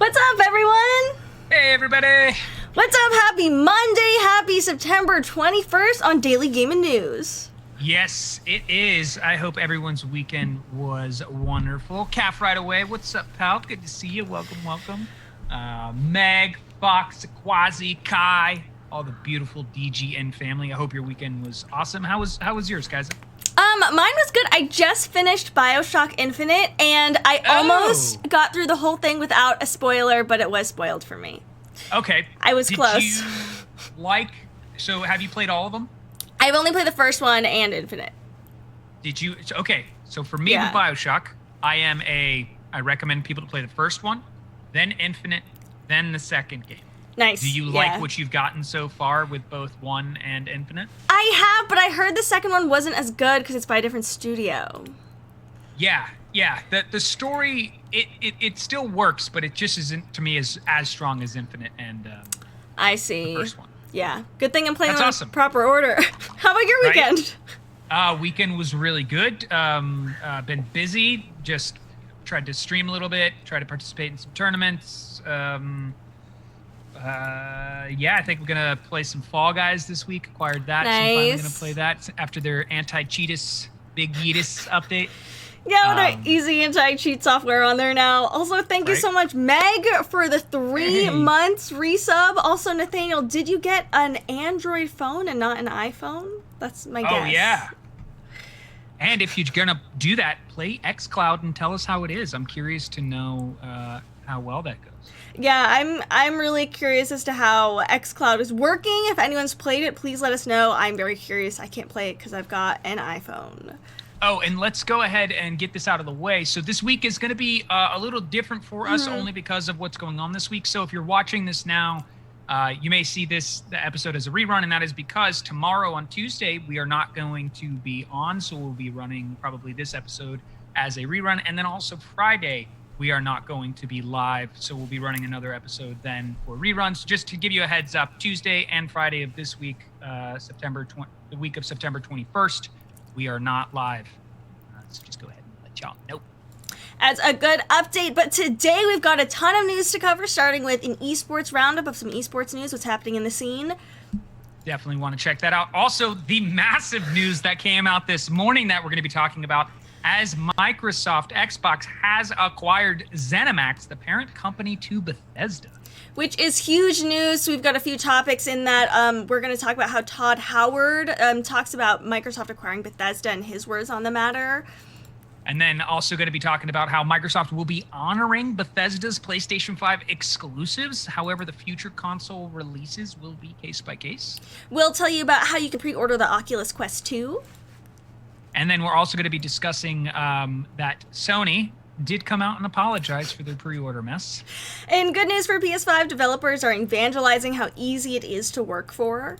What's up, everyone? Hey, everybody. What's up? Happy Monday. Happy September 21st on Daily Gaming News. Yes, it is. I hope everyone's weekend was wonderful. Calf right away. What's up, pal? Good to see you. Welcome. Meg, Fox, Quasi, Kai, all the beautiful DGN family. I hope your weekend was awesome. How was yours, guys? Mine was good. I just finished Bioshock Infinite, and I almost got through the whole thing without a spoiler, but it was spoiled for me. Okay. I was close. So have you played all of them? I've only played the first one and Infinite. Okay. So for me with Bioshock, I recommend people to play the first one, then Infinite, then the second game. Nice. Do you like what you've gotten so far with both 1 and Infinite? I have, but I heard the second one wasn't as good because it's by a different studio. Yeah. The story, it still works, but it just isn't, to me, as strong as Infinite and I see. The first one. Yeah. Good thing I'm playing That's on awesome. proper order. How about your weekend? Right? Weekend was really good. Been busy. Just tried to stream a little bit. Tried to participate in some tournaments. I think we're gonna play some Fall Guys this week. Acquired that. Nice. So I'm finally gonna play that after their anti-cheatus, big yeetus update. Yeah, with easy anti-cheat software on there now. Also, thank you so much, Meg, for the 3 months resub. Also, Nathaniel, did you get an Android phone and not an iPhone? That's my guess. Oh, yeah. And if you're going to do that, play xCloud and tell us how it is. I'm curious to know how well that goes. Yeah, I'm really curious as to how xCloud is working. If anyone's played it, please let us know. I'm very curious. I can't play it because I've got an iPhone. Oh, and let's go ahead and get this out of the way. So this week is going to be a little different for us only because of what's going on this week. So if you're watching this now, you may see the episode as a rerun, and that is because tomorrow on Tuesday, we are not going to be on. So we'll be running probably this episode as a rerun. And then also Friday, we are not going to be live. So we'll be running another episode then for reruns. Just to give you a heads up, Tuesday and Friday of this week, the week of September 21st, we are not live. So just go ahead and let y'all know. As a good update, but today we've got a ton of news to cover, starting with an Esports Roundup of some esports news, what's happening in the scene. Definitely want to check that out. Also, the massive news that came out this morning that we're going to be talking about as Microsoft Xbox has acquired ZeniMax, the parent company to Bethesda. Which is huge news. So we've got a few topics in that. We're going to talk about how Todd Howard talks about Microsoft acquiring Bethesda and his words on the matter. And then also going to be talking about how Microsoft will be honoring Bethesda's PlayStation 5 exclusives. However, the future console releases will be case by case. We'll tell you about how you can pre-order the Oculus Quest 2. And then we're also going to be discussing that Sony did come out and apologize for their pre-order mess. And good news for PS5 developers are evangelizing how easy it is to work for.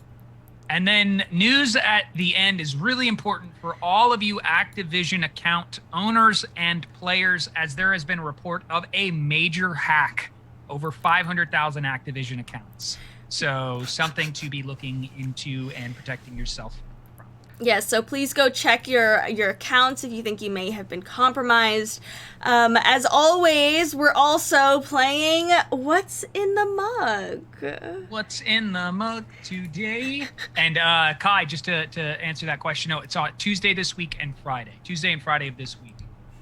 And then news at the end is really important for all of you Activision account owners and players, as there has been a report of a major hack over 500,000 Activision accounts. So something to be looking into and protecting yourself from. Yes, so please go check your accounts if you think you may have been compromised. As always, we're also playing What's in the Mug? What's in the mug today? And Kai, just to answer that question, no, it's on Tuesday this week and Friday. Tuesday and Friday of this week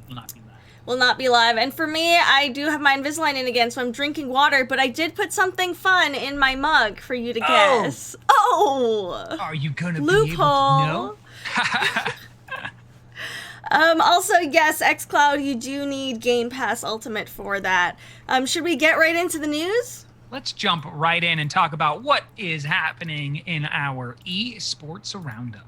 will not be live. Will not be live. And for me, I do have my Invisalign in again, so I'm drinking water, but I did put something fun in my mug for you to guess. Oh! Are you going to be Loophole. able to know? Also, yes, xCloud, you do need Game Pass Ultimate for that. Should we get right into the news? Let's jump right in and talk about what is happening in our Esports Roundup.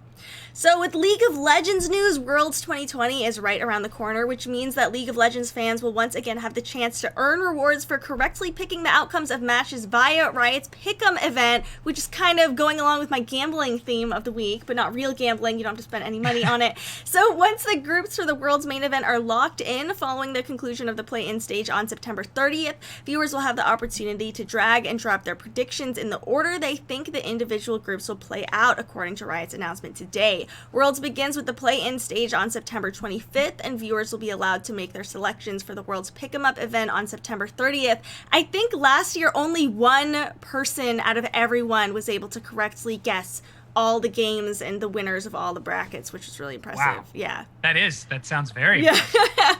So with League of Legends news, Worlds 2020 is right around the corner, which means that League of Legends fans will once again have the chance to earn rewards for correctly picking the outcomes of matches via Riot's Pick'em event, which is kind of going along with my gambling theme of the week, but not real gambling. You don't have to spend any money on it. So once the groups for the Worlds main event are locked in following the conclusion of the play-in stage on September 30th, viewers will have the opportunity to drag and drop their predictions in the order they think the individual groups will play out, according to Riot's announcement today. today. Worlds begins with the play-in stage on September 25th, and viewers will be allowed to make their selections for the Worlds Pick 'em Up event on September 30th. I think last year only one person out of everyone was able to correctly guess all the games and the winners of all the brackets, which is really impressive. Wow. Yeah. That sounds very impressive.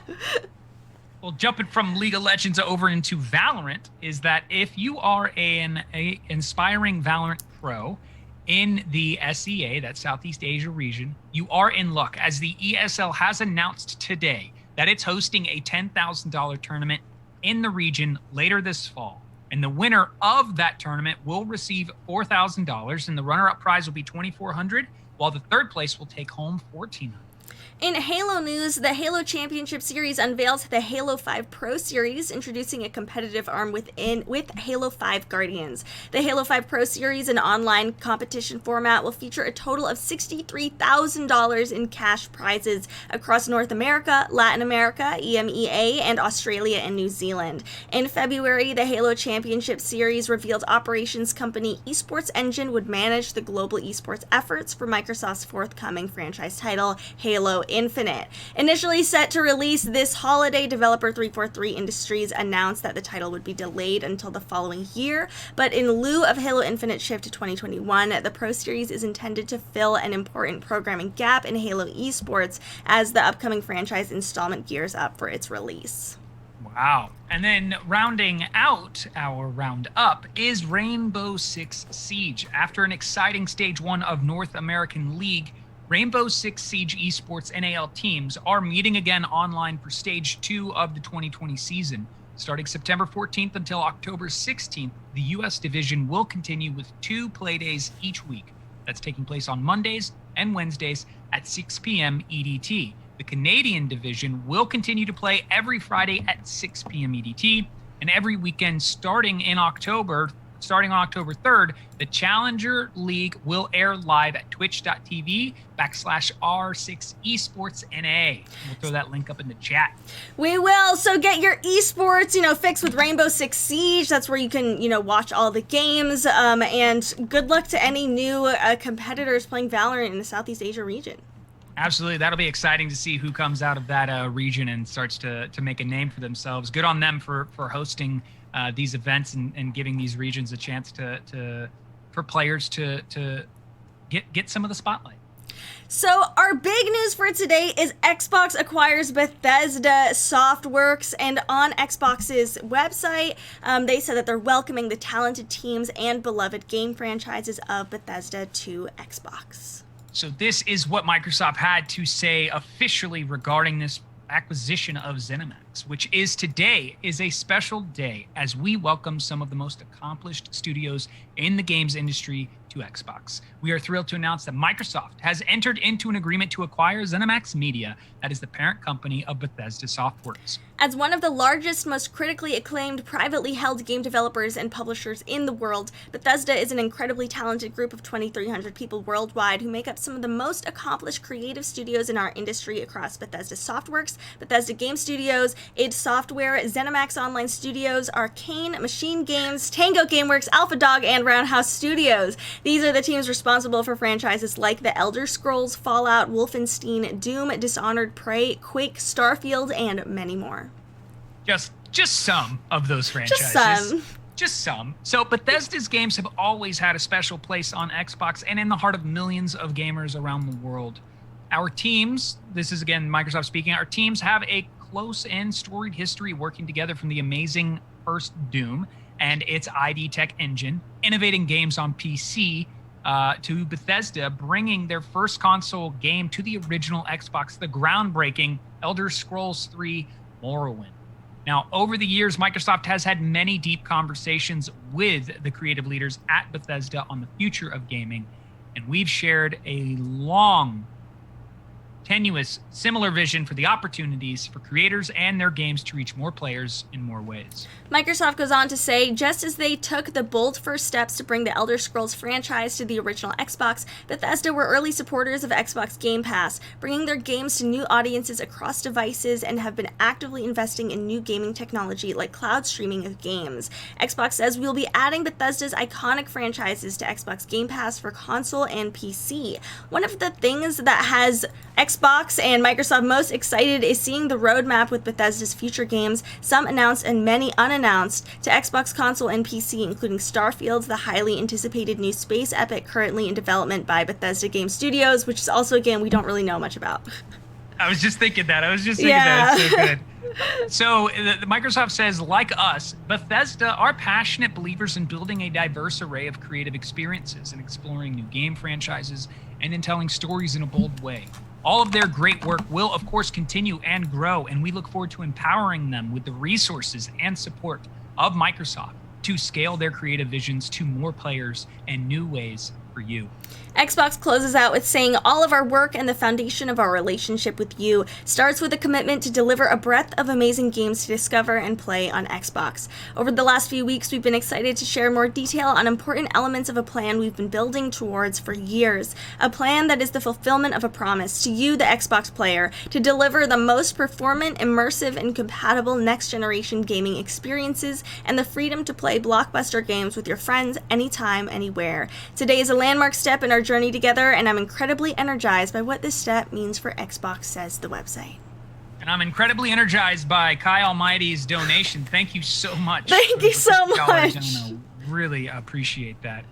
Well, jumping from League of Legends over into Valorant is that if you are an inspiring Valorant pro in the SEA, that Southeast Asia region, you are in luck, as the ESL has announced today that it's hosting a $10,000 tournament in the region later this fall. And the winner of that tournament will receive $4,000, and the runner-up prize will be $2,400, while the third place will take home $1,400. In Halo news, the Halo Championship Series unveils the Halo 5 Pro Series, introducing a competitive arm with Halo 5 Guardians. The Halo 5 Pro Series, an online competition format, will feature a total of $63,000 in cash prizes across North America, Latin America, EMEA, and Australia and New Zealand. In February, the Halo Championship Series revealed operations company Esports Engine would manage the global esports efforts for Microsoft's forthcoming franchise title, Halo Infinite. Initially set to release this holiday, developer 343 Industries announced that the title would be delayed until the following year, but in lieu of Halo Infinite shift to 2021, the Pro Series is intended to fill an important programming gap in Halo esports as the upcoming franchise installment gears up for its release. Wow. And then rounding out our roundup is Rainbow Six Siege. After an exciting Stage 1 of North American League, Rainbow Six Siege Esports NAL teams are meeting again online for Stage 2 of the 2020 season. Starting September 14th until October 16th, the U.S. division will continue with 2 play days each week. That's taking place on Mondays and Wednesdays at 6 p.m. EDT. The Canadian division will continue to play every Friday at 6 p.m. EDT, and every weekend starting on October 3rd, the Challenger League will air live at twitch.tv/R6esportsNA. We'll throw that link up in the chat. We will. So get your esports, fixed with Rainbow Six Siege. That's where you can, watch all the games. And good luck to any new competitors playing Valorant in the Southeast Asia region. Absolutely. That'll be exciting to see who comes out of that region and starts to make a name for themselves. Good on them for hosting these events and giving these regions a chance for players to get some of the spotlight. So our big news for today is Xbox acquires Bethesda Softworks, and on Xbox's website, they said that they're welcoming the talented teams and beloved game franchises of Bethesda to Xbox. So this is what Microsoft had to say officially regarding this acquisition of ZeniMax, which today is a special day as we welcome some of the most accomplished studios in the games industry to Xbox. We are thrilled to announce that Microsoft has entered into an agreement to acquire ZeniMax Media, that is the parent company of Bethesda Softworks. As one of the largest, most critically acclaimed, privately held game developers and publishers in the world, Bethesda is an incredibly talented group of 2,300 people worldwide who make up some of the most accomplished creative studios in our industry across Bethesda Softworks, Bethesda Game Studios, id Software, ZeniMax Online Studios, Arcane, Machine Games, Tango Gameworks, Alpha Dog, and Roundhouse Studios. These are the teams responsible for franchises like The Elder Scrolls, Fallout, Wolfenstein, Doom, Dishonored, Prey, Quake, Starfield, and many more. Just some of those franchises. Just some. So Bethesda's games have always had a special place on Xbox and in the heart of millions of gamers around the world. Our teams, this is again Microsoft speaking, our teams have a close and storied history working together from the amazing first Doom and its ID Tech engine, innovating games on PC, to Bethesda bringing their first console game to the original Xbox, the groundbreaking Elder Scrolls 3 Morrowind. Now, over the years, Microsoft has had many deep conversations with the creative leaders at Bethesda on the future of gaming, and we've shared a long tenuous, similar vision for the opportunities for creators and their games to reach more players in more ways. Microsoft goes on to say, just as they took the bold first steps to bring the Elder Scrolls franchise to the original Xbox, Bethesda were early supporters of Xbox Game Pass, bringing their games to new audiences across devices and have been actively investing in new gaming technology like cloud streaming of games. Xbox says we'll be adding Bethesda's iconic franchises to Xbox Game Pass for console and PC. One of the things that has Xbox and Microsoft most excited is seeing the roadmap with Bethesda's future games, some announced and many unannounced, to Xbox console and PC, including Starfield, the highly anticipated new space epic currently in development by Bethesda Game Studios, which is also a game we don't really know much about. I was just thinking that. That. It's so good. So the Microsoft says, like us, Bethesda are passionate believers in building a diverse array of creative experiences and exploring new game franchises and in telling stories in a bold way. All of their great work will, of course, continue and grow, and we look forward to empowering them with the resources and support of Microsoft to scale their creative visions to more players and new ways for you. Xbox closes out with saying, all of our work and the foundation of our relationship with you starts with a commitment to deliver a breadth of amazing games to discover and play on Xbox. Over the last few weeks, we've been excited to share more detail on important elements of a plan we've been building towards for years. A plan that is the fulfillment of a promise to you, the Xbox player, to deliver the most performant, immersive, and compatible next-generation gaming experiences and the freedom to play blockbuster games with your friends anytime, anywhere. Today is a landmark step in our journey together, and I'm incredibly energized by what this step means for Xbox, says the website. And I'm incredibly energized by Kai Almighty's donation. Thank you so much. Thank you so much. Really appreciate that.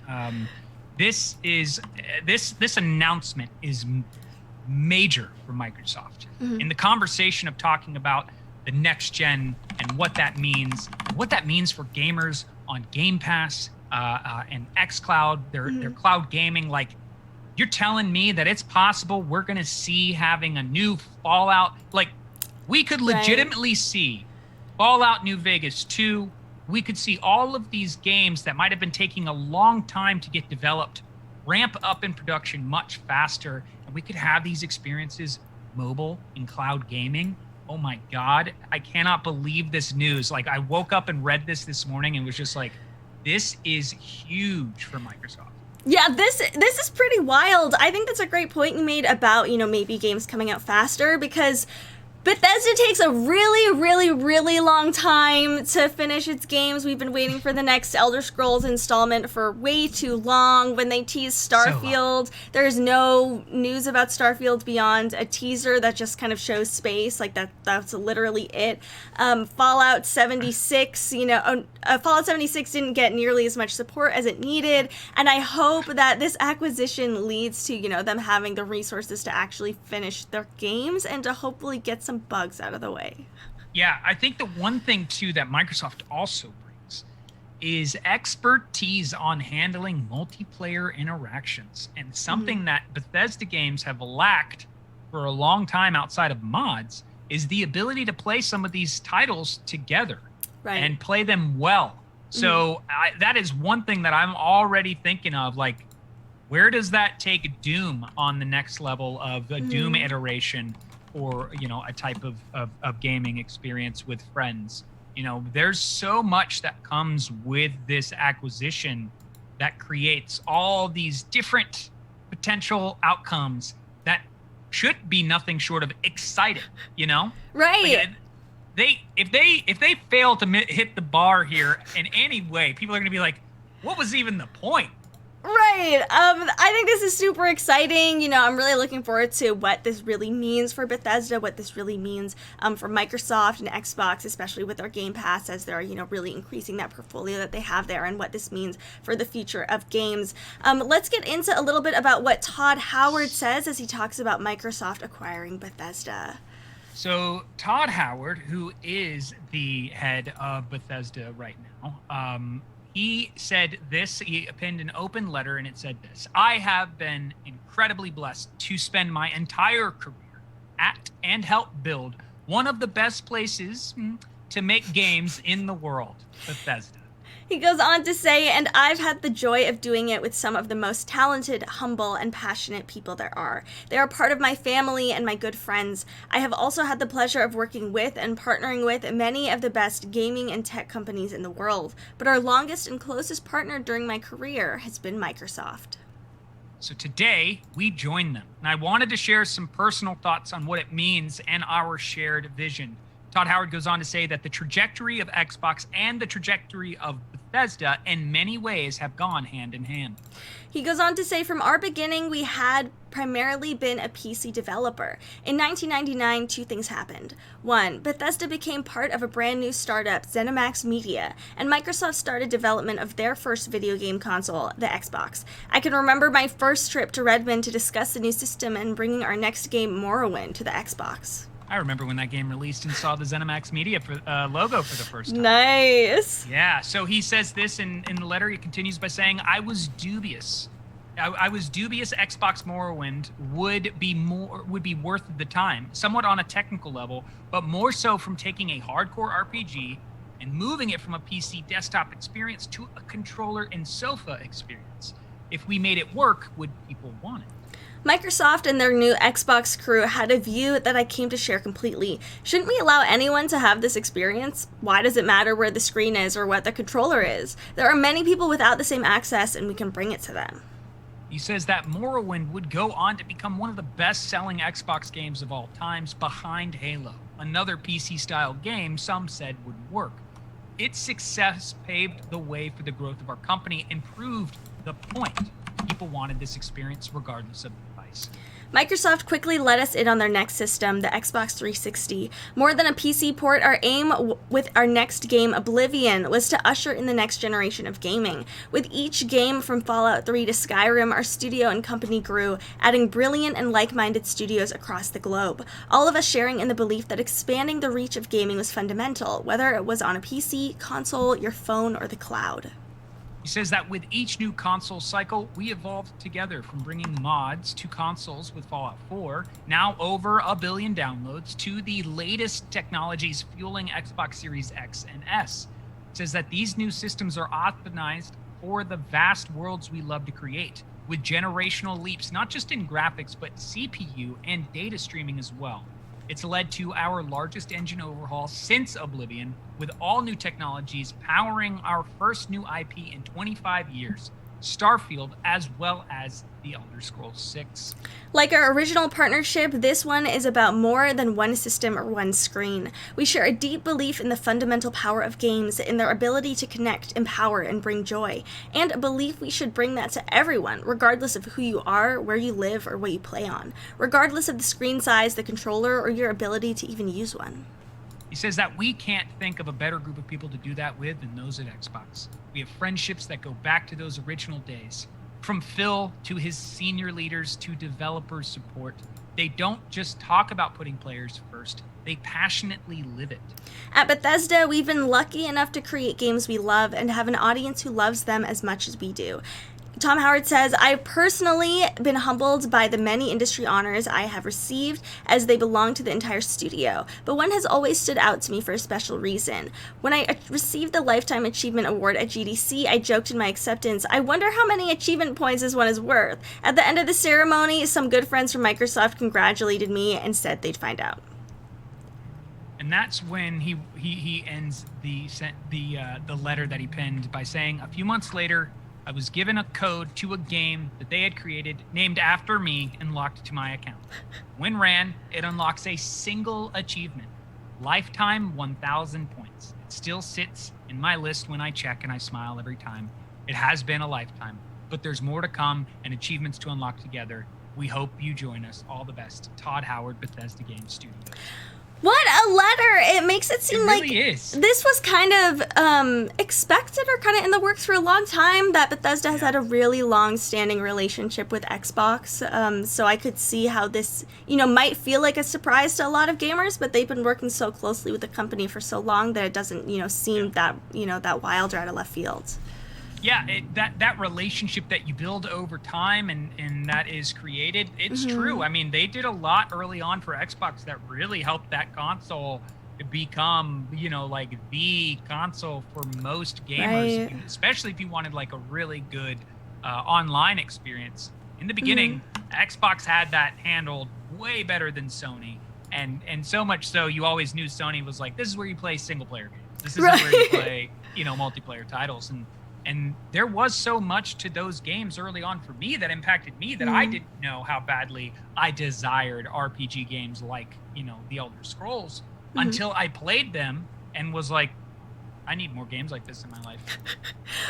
This announcement is major for Microsoft. Mm-hmm. In the conversation of talking about the next gen and what that means for gamers on Game Pass and xCloud, their cloud gaming, like, you're telling me that it's possible we're going to see having a new Fallout, like, we could legitimately see Fallout New Vegas 2. We could see all of these games that might have been taking a long time to get developed ramp up in production much faster, and we could have these experiences mobile in cloud gaming. Oh my God, I cannot believe this news. Like, I woke up and read this morning and was just like, this is huge for Microsoft. Yeah, this is pretty wild. I think that's a great point you made about, maybe games coming out faster, because Bethesda takes a really, really, really long time to finish its games. We've been waiting for the next Elder Scrolls installment for way too long. When they teased Starfield, there's no news about Starfield beyond a teaser that just kind of shows space. Like, that's literally it. Fallout 76, Fallout 76 didn't get nearly as much support as it needed. And I hope that this acquisition leads to, them having the resources to actually finish their games and to hopefully get some bugs out of the way. Yeah, I think the one thing too that Microsoft also brings is expertise on handling multiplayer interactions, and something that Bethesda games have lacked for a long time outside of mods is the ability to play some of these titles together and play them well. So that is one thing that I'm already thinking of, like, where does that take Doom on the next level of a Doom iteration, or a type of gaming experience with friends? There's so much that comes with this acquisition that creates all these different potential outcomes that should be nothing short of exciting. Right. Like, if they fail to hit the bar here in any way, people are going to be like, what was even the point? Right. I think this is super exciting. I'm really looking forward to what this really means for Bethesda, what this really means for Microsoft and Xbox, especially with their Game Pass, as they're, really increasing that portfolio that they have there, and what this means for the future of games. Let's get into a little bit about what Todd Howard says as he talks about Microsoft acquiring Bethesda. So Todd Howard, who is the head of Bethesda right now, he said this. He penned an open letter, and it said this: I have been incredibly blessed to spend my entire career at and help build one of the best places to make games in the world, Bethesda. He goes on to say, and I've had the joy of doing it with some of the most talented, humble, and passionate people there are. They are part of my family and my good friends. I have also had the pleasure of working with and partnering with many of the best gaming and tech companies in the world, but our longest and closest partner during my career has been Microsoft. So today, we join them, and I wanted to share some personal thoughts on what it means and our shared vision. Todd Howard goes on to say that the trajectory of Xbox and the trajectory of Bethesda in many ways have gone hand in hand. He goes on to say, from our beginning, we had primarily been a PC developer. In 1999, two things happened. One, Bethesda became part of a brand new startup, ZeniMax Media, and Microsoft started development of their first video game console, the Xbox. I can remember my first trip to Redmond to discuss the new system and bringing our next game, Morrowind, to the Xbox. I remember when that game released and saw the ZeniMax Media logo for the first time. Nice. Yeah, so he says this in the letter. He continues by saying, I was dubious. I was dubious Xbox Morrowind would be worth the time, somewhat on a technical level, but more so from taking a hardcore RPG and moving it from a PC desktop experience to a controller and sofa experience. If we made it work, would people want it? Microsoft and their new Xbox crew had a view that I came to share completely. Shouldn't we allow anyone to have this experience? Why does it matter where the screen is or what the controller is? There are many people without the same access, and we can bring it to them. He says that Morrowind would go on to become one of the best-selling Xbox games of all times, behind Halo, another PC-style game some said would work. Its success paved the way for the growth of our company and proved the point. People wanted this experience regardless of the device. Microsoft quickly let us in on their next system, the Xbox 360. More than a PC port, our aim with our next game, Oblivion, was to usher in the next generation of gaming. With each game from Fallout 3 to Skyrim, our studio and company grew, adding brilliant and like-minded studios across the globe. All of us sharing in the belief that expanding the reach of gaming was fundamental, whether it was on a PC, console, your phone, or the cloud. He says that with each new console cycle, we evolved together, from bringing mods to consoles with Fallout 4, now over 1 billion downloads, to the latest technologies fueling Xbox Series X and S. He says that these new systems are optimized for the vast worlds we love to create, with generational leaps not just in graphics, but CPU and data streaming as well. It's led to our largest engine overhaul since Oblivion, with all new technologies powering our first new IP in 25 years, Starfield, as well as The Elder Scrolls 6. Like our original partnership, this one is about more than one system or one screen. We share a deep belief in the fundamental power of games, in their ability to connect, empower, and bring joy, and a belief we should bring that to everyone, regardless of who you are, where you live, or what you play on, regardless of the screen size, the controller, or your ability to even use one. He says that we can't think of a better group of people to do that with than those at Xbox. We have friendships that go back to those original days. From Phil to his senior leaders to developer support, they don't just talk about putting players first, they passionately live it. At Bethesda, we've been lucky enough to create games we love and have an audience who loves them as much as we do. Tom Howard says, I've personally been humbled by the many industry honors I have received, as they belong to the entire studio, but one has always stood out to me for a special reason. When I received the Lifetime Achievement Award at GDC, I joked in my acceptance, I wonder how many achievement points this one is worth. At the end of the ceremony, some good friends from Microsoft congratulated me and said they'd find out. And that's when he ends the letter that he penned by saying, a few months later, I was given a code to a game that they had created, named after me, and locked to my account. When ran, it unlocks a single achievement, lifetime 1,000 points. It still sits in my list when I check, and I smile every time. It has been a lifetime, but there's more to come and achievements to unlock together. We hope you join us. All the best. Todd Howard, Bethesda Game Studios. What a letter! It makes it seem like is. This was kind of expected or kind of in the works for a long time, that Bethesda has had a really long-standing relationship with Xbox. So I could see how this, might feel like a surprise to a lot of gamers, but they've been working so closely with the company for so long that it doesn't, seem that, that wild or out of left field. Yeah, that relationship that you build over time and that is created, it's true. I mean, they did a lot early on for Xbox that really helped that console become, like the console for most gamers, Right. especially if you wanted like a really good online experience. In the beginning, Xbox had that handled way better than Sony. And so much so, you always knew Sony was like, this is where you play single player games. This isn't where you play, multiplayer titles. And there was so much to those games early on for me that impacted me that I didn't know how badly I desired RPG games like, The Elder Scrolls until I played them and was like, I need more games like this in my life.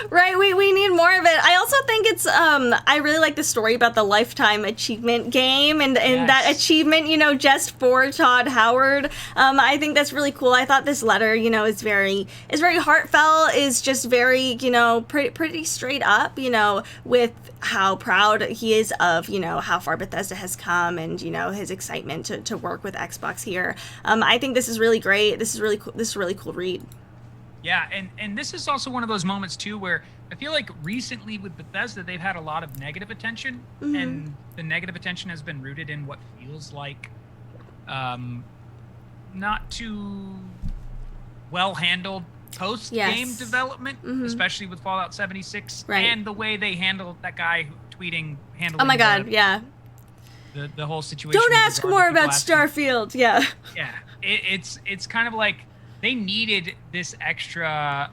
Right, we need more of it. I also think it's I really like the story about the lifetime achievement game and that achievement, just for Todd Howard. I think that's really cool. I thought this letter, is very heartfelt, is just very, pretty straight up, with how proud he is of, how far Bethesda has come and, his excitement to work with Xbox here. I think this is really great. This is really cool. This is a really cool read. Yeah, and this is also one of those moments, too, where I feel like recently with Bethesda, they've had a lot of negative attention, and the negative attention has been rooted in what feels like not too well-handled post-game development, especially with Fallout 76, and the way they handled that guy handling oh my god, the whole situation. Don't ask more about Starfield, Yeah, it's kind of like they needed this extra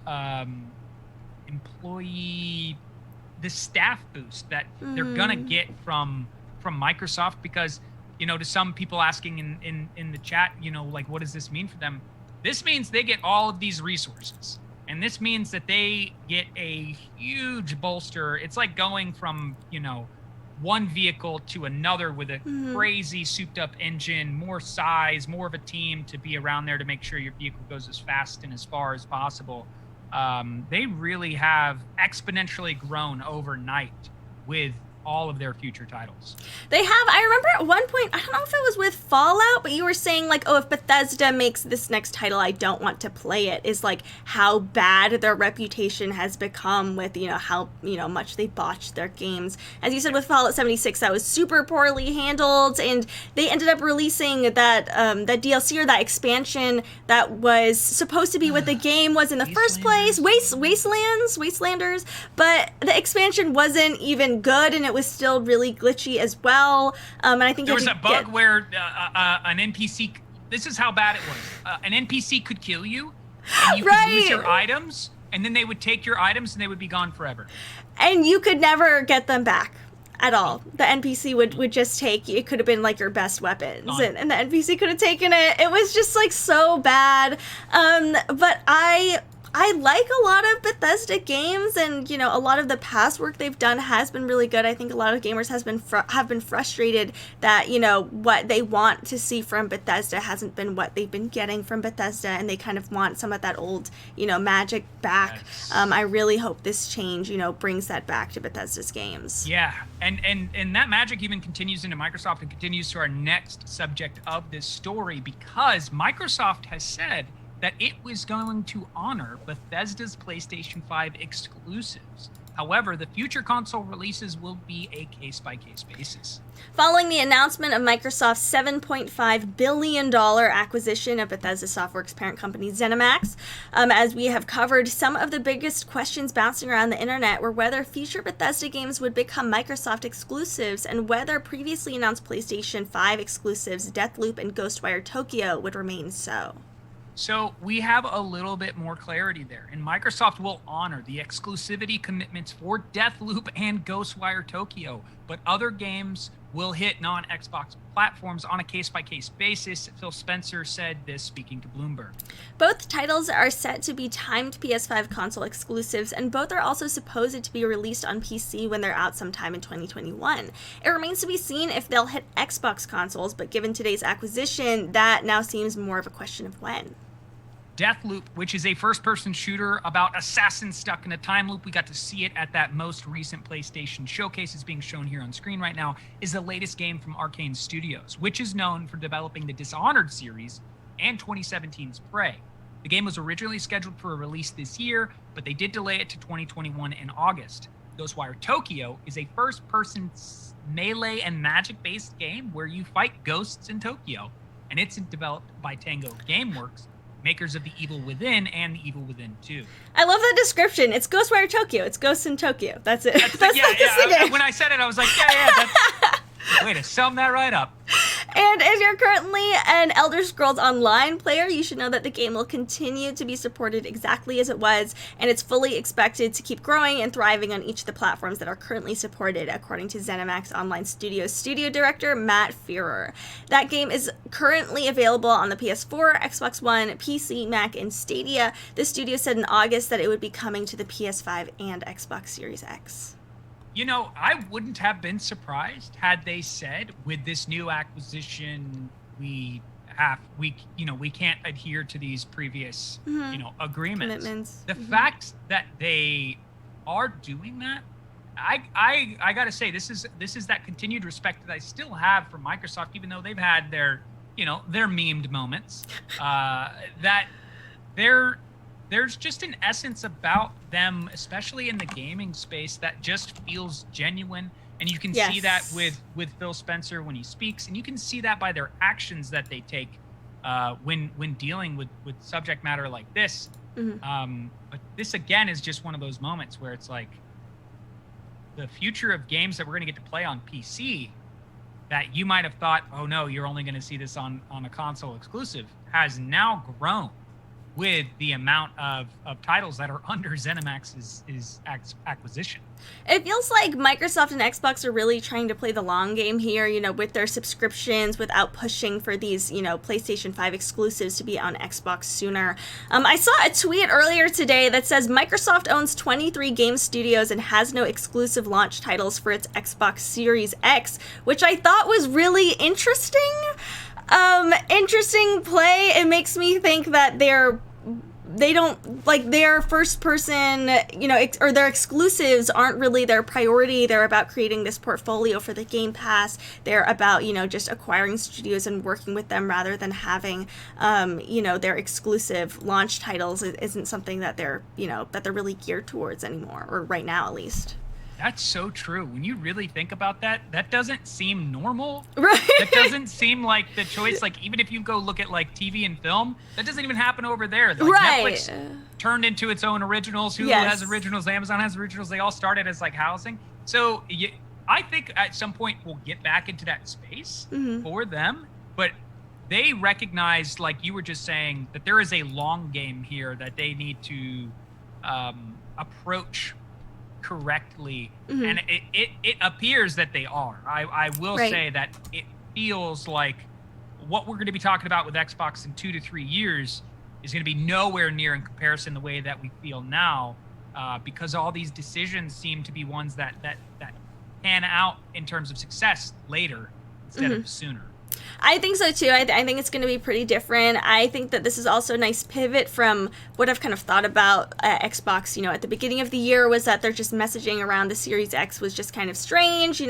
this staff boost that they're gonna get from Microsoft, because to some people asking in the chat, like, what does this mean for them? This means they get all of these resources, and this means that they get a huge bolster. It's like going from one vehicle to another with a crazy souped up engine, more size, more of a team to be around there to make sure your vehicle goes as fast and as far as possible. They really have exponentially grown overnight with all of their future titles. They have. I remember at one point, I don't know if it was with Fallout, but you were saying like, oh, if Bethesda makes this next title, I don't want to play it, is like how bad their reputation has become with, how, much they botched their games. As you said with Fallout 76, that was super poorly handled, and they ended up releasing that DLC or that expansion that was supposed to be what the game was in the first place, Wastelanders, but the expansion wasn't even good, and it was still really glitchy as well. And I think there was a bug where an NPC. This is how bad it was. An NPC could kill you, and you could lose your items, and then they would take your items and they would be gone forever. And you could never get them back at all. The NPC would just take. It could have been like your best weapons, and the NPC could have taken it. It was just like so bad. But I like a lot of Bethesda games, and a lot of the past work they've done has been really good. I think a lot of gamers have been frustrated that what they want to see from Bethesda hasn't been what they've been getting from Bethesda, and they kind of want some of that old magic back. Yes. I really hope this change brings that back to Bethesda's games. Yeah, and that magic even continues into Microsoft and continues to our next subject of this story, because Microsoft has said that it was going to honor Bethesda's PlayStation 5 exclusives. However, the future console releases will be a case-by-case basis. Following the announcement of Microsoft's $7.5 billion acquisition of Bethesda Softworks parent company ZeniMax, as we have covered, some of the biggest questions bouncing around the internet were whether future Bethesda games would become Microsoft exclusives, and whether previously announced PlayStation 5 exclusives Deathloop and Ghostwire Tokyo would remain so. So we have a little bit more clarity there, and Microsoft will honor the exclusivity commitments for Deathloop and Ghostwire Tokyo, but other games will hit non-Xbox platforms on a case-by-case basis. Phil Spencer said this, speaking to Bloomberg. Both titles are set to be timed PS5 console exclusives, and both are also supposed to be released on PC when they're out sometime in 2021. It remains to be seen if they'll hit Xbox consoles, but given today's acquisition, that now seems more of a question of when. Deathloop, which is a first-person shooter about assassins stuck in a time loop. We got to see it at that most recent PlayStation showcase. It's being shown here on screen right now, is the latest game from Arcane Studios, which is known for developing the Dishonored series and 2017's Prey. The game was originally scheduled for a release this year, but they did delay it to 2021 in August. Ghostwire Tokyo is a first-person melee and magic-based game where you fight ghosts in Tokyo, and it's developed by Tango Gameworks, makers of The Evil Within and The Evil Within 2. I love that description. It's Ghostwire Tokyo. It's Ghosts in Tokyo. That's it. When I said it, I was like, that's way to sum that right up. And if you're currently an Elder Scrolls Online player, you should know that the game will continue to be supported exactly as it was, and it's fully expected to keep growing and thriving on each of the platforms that are currently supported, according to ZeniMax Online Studios studio director Matt Fearer. That game is currently available on the PS4, Xbox One, PC, Mac, and Stadia. The studio said in August that it would be coming to the PS5 and Xbox Series X. You know, I wouldn't have been surprised had they said, with this new acquisition, we can't adhere to these previous, agreements. Commitments. The fact that they are doing that, I gotta say, this is that continued respect that I still have for Microsoft, even though they've had their memed moments. That there's just an essence about them, especially in the gaming space, that just feels genuine. And you can see that with Phil Spencer when he speaks, and you can see that by their actions that they take when dealing with subject matter like this. But this, again, is just one of those moments where it's like the future of games that we're going to get to play on PC that you might have thought, oh, no, you're only going to see this on a console exclusive, has now grown with the amount of titles that are under ZeniMax's acquisition. It feels like Microsoft and Xbox are really trying to play the long game here, with their subscriptions, without pushing for these, PlayStation 5 exclusives to be on Xbox sooner. I saw a tweet earlier today that says Microsoft owns 23 game studios and has no exclusive launch titles for its Xbox Series X, which I thought was really interesting. Interesting play. It makes me think that they don't, like, their first person, or their exclusives aren't really their priority. They're about creating this portfolio for the Game Pass. They're about, just acquiring studios and working with them rather than having, their exclusive launch titles isn't something that they're really geared towards anymore, or right now at least. That's so true. When you really think about that, that doesn't seem normal. Right. That doesn't seem like the choice. Like, even if you go look at like TV and film, that doesn't even happen over there. Like, right. Netflix turned into its own originals. Hulu has originals. Amazon has originals. They all started as like housing. So I think at some point we'll get back into that space for them. But they recognize, like you were just saying, that there is a long game here that they need to approach correctly, and it appears that they are. I will say that it feels like what we're going to be talking about with Xbox in 2 to 3 years is going to be nowhere near in comparison the way that we feel now, because all these decisions seem to be ones that pan out in terms of success later instead of sooner. I think so too. I think it's going to be pretty different. I think that this is also a nice pivot from what I've kind of thought about Xbox, at the beginning of the year, was that they're just messaging around the Series X was just kind of strange.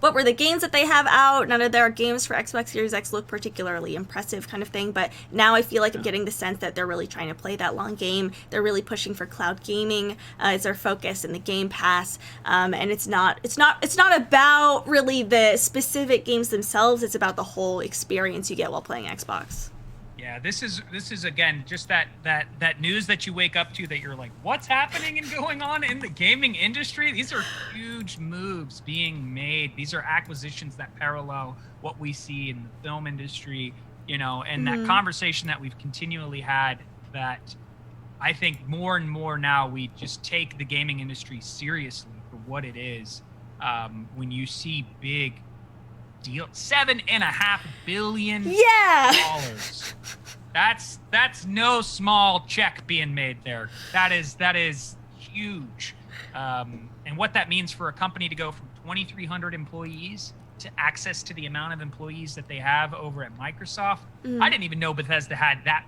What were the games that they have out? None of their games for Xbox Series X look particularly impressive, kind of thing. But now I feel like I'm getting the sense that they're really trying to play that long game. They're really pushing for cloud gaming as their focus in the Game Pass. And it's not about really the specific games themselves. It's about the whole experience you get while playing Xbox. Yeah, this is again just that news that you wake up to that you're like, what's happening and going on in the gaming industry? These are huge moves being made. These are acquisitions that parallel what we see in the film industry, and that conversation that we've continually had, that I think more and more now we just take the gaming industry seriously for what it is. When you see big deal, $7.5 billion. That's no small check being made there. That is huge. And what that means for a company to go from 2,300 employees to access to the amount of employees that they have over at Microsoft. I didn't even know Bethesda had that.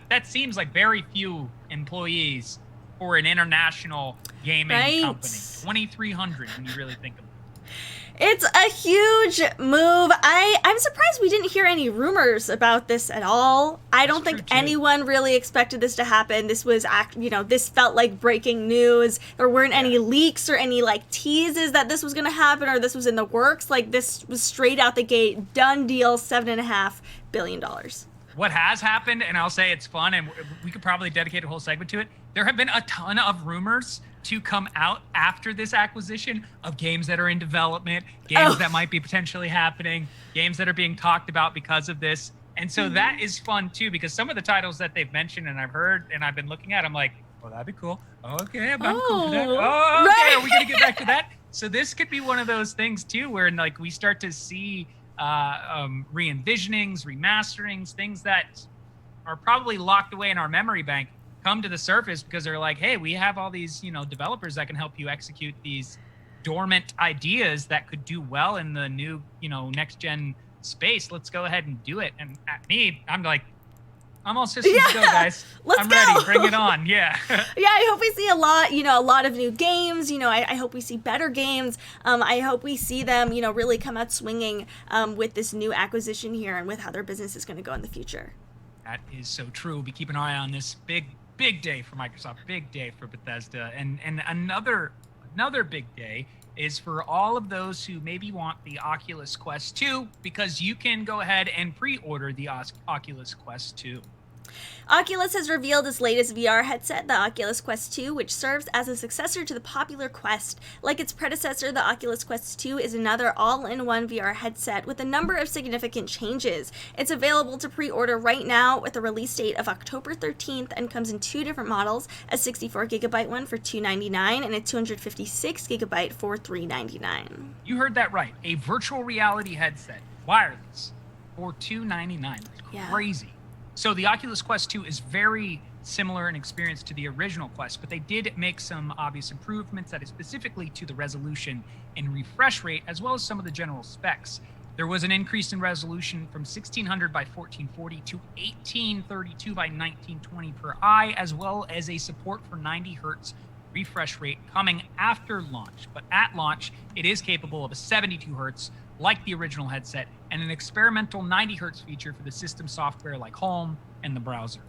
That seems like very few employees for an international gaming company. 2,300 when you really think of it. It's a huge move. I'm surprised we didn't hear any rumors about this at all. I don't think anyone really expected this to happen. This was, this felt like breaking news. There weren't any leaks or any teases that this was going to happen or this was in the works. This was straight out the gate, done deal, $7.5 billion. what has happened, and I'll say it's fun, and we could probably dedicate a whole segment to it. There have been a ton of rumors to come out after this acquisition of games that are in development, games that might be potentially happening, games that are being talked about because of this. And so that is fun too, because some of the titles that they've mentioned and I've heard and I've been looking at, I'm like, well, that'd be cool. Okay, I'm cool for that. Oh, okay, are we gonna get back to that? So this could be one of those things too, where like we start to see re-envisionings, remasterings, things that are probably locked away in our memory bank come to the surface because they're like, hey, we have all these, developers that can help you execute these dormant ideas that could do well in the new, next gen space. Let's go ahead and do it. And at me, I'm like, I'm all systems go, guys. I'm ready. Bring it on. Yeah. Yeah, I hope we see a lot of new games. I hope we see better games. I hope we see them, really come out swinging with this new acquisition here and with how their business is going to go in the future. That is so true. We'll be keeping an eye on this big day for Microsoft, big day for Bethesda, and another big day is for all of those who maybe want the Oculus Quest 2, because you can go ahead and pre-order the Oculus Quest 2. Oculus has revealed its latest VR headset, the Oculus Quest 2, which serves as a successor to the popular Quest. Like its predecessor, the Oculus Quest 2 is another all-in-one VR headset with a number of significant changes. It's available to pre-order right now with a release date of October 13th and comes in two different models, a 64GB one for $299 and a 256GB for $399. You heard that right. A virtual reality headset, wireless, for $299. That's crazy. So the Oculus Quest 2 is very similar in experience to the original Quest, but they did make some obvious improvements that is specifically to the resolution and refresh rate, as well as some of the general specs. There was an increase in resolution from 1600 by 1440 to 1832 by 1920 per eye, as well as a support for 90 hertz refresh rate coming after launch. But at launch, it is capable of a 72 hertz like the original headset, and an experimental 90 hertz feature for the system software like Home and the browser.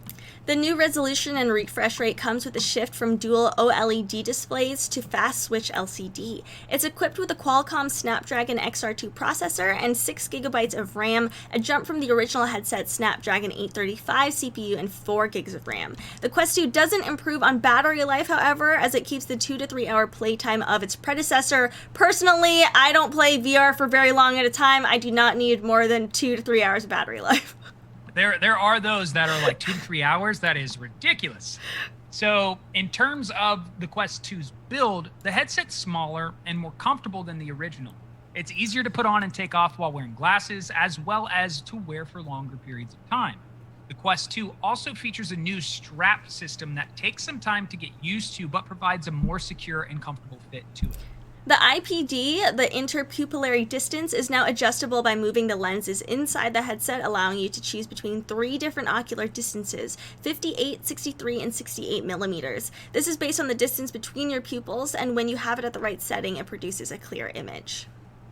The new resolution and refresh rate comes with a shift from dual OLED displays to fast switch LCD. It's equipped with a Qualcomm Snapdragon XR2 processor and 6GB of RAM, a jump from the original headset's Snapdragon 835 CPU and 4GB of RAM. The Quest 2 doesn't improve on battery life, however, as it keeps the 2 to 3 hour playtime of its predecessor. Personally, I don't play VR for very long at a time. I do not need more than 2 to 3 hours of battery life. There are those that are like 2 to 3 hours. That is ridiculous. So in terms of the Quest 2's build, the headset's smaller and more comfortable than the original. It's easier to put on and take off while wearing glasses, as well as to wear for longer periods of time. The Quest 2 also features a new strap system that takes some time to get used to, but provides a more secure and comfortable fit to it. The IPD, the interpupillary distance, is now adjustable by moving the lenses inside the headset, allowing you to choose between 3 different ocular distances, 58, 63, and 68 millimeters. This is based on the distance between your pupils, and when you have it at the right setting, it produces a clear image.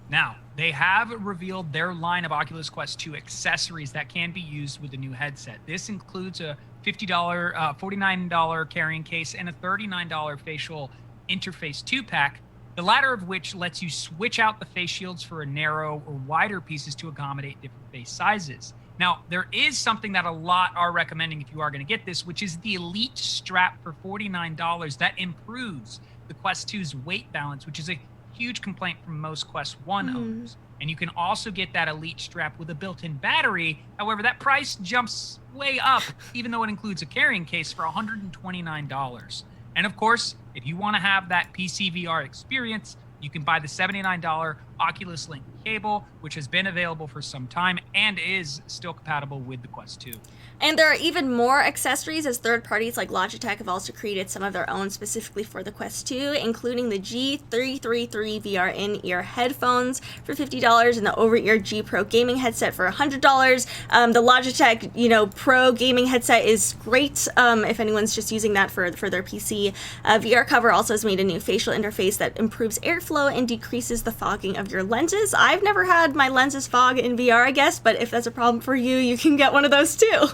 Now, they have revealed their line of Oculus Quest 2 accessories that can be used with the new headset. This includes a $49 carrying case and a $39 facial interface 2-pack, the latter of which lets you switch out the face shields for a narrow or wider pieces to accommodate different face sizes. Now, there is something that a lot are recommending if you are going to get this, which is the Elite strap for $49 that improves the Quest 2's weight balance, which is a huge complaint from most Quest 1 owners. And you can also get that Elite strap with a built-in battery. However, that price jumps way up, even though it includes a carrying case for $129. And of course, if you want to have that PC VR experience, you can buy the $79 Oculus Link cable, which has been available for some time and is still compatible with the Quest 2. And there are even more accessories, as third parties like Logitech have also created some of their own specifically for the Quest 2, including the G333 VR in-ear headphones for $50 and the over-ear G Pro gaming headset for $100. The Logitech, Pro gaming headset is great if anyone's just using that for their PC. VR Cover also has made a new facial interface that improves airflow and decreases the fogging of your lenses. I've never had my lenses fog in VR, I guess, but if that's a problem for you, you can get one of those too.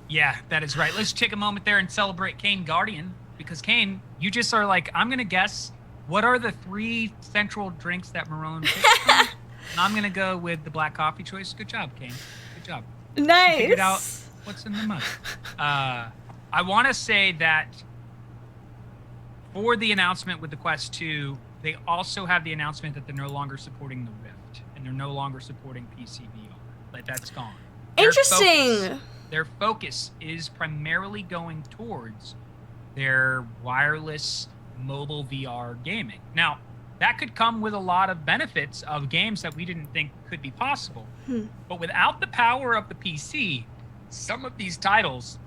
Yeah, that is right. Let's take a moment there and celebrate Kane Guardian, because Kane, you just are like, I'm going to guess, what are the 3 central drinks that Marrone picked from? And I'm going to go with the black coffee choice. Good job, Kane. Good job. Nice. You figured out What's in the mug? I want to say that for the announcement with the Quest 2, they also have the announcement that they're no longer supporting the Rift and they're no longer supporting PC VR. Like, that's gone. Interesting. Their focus is primarily going towards their wireless mobile VR gaming. Now, that could come with a lot of benefits of games that we didn't think could be possible. But without the power of the PC, some of these titles,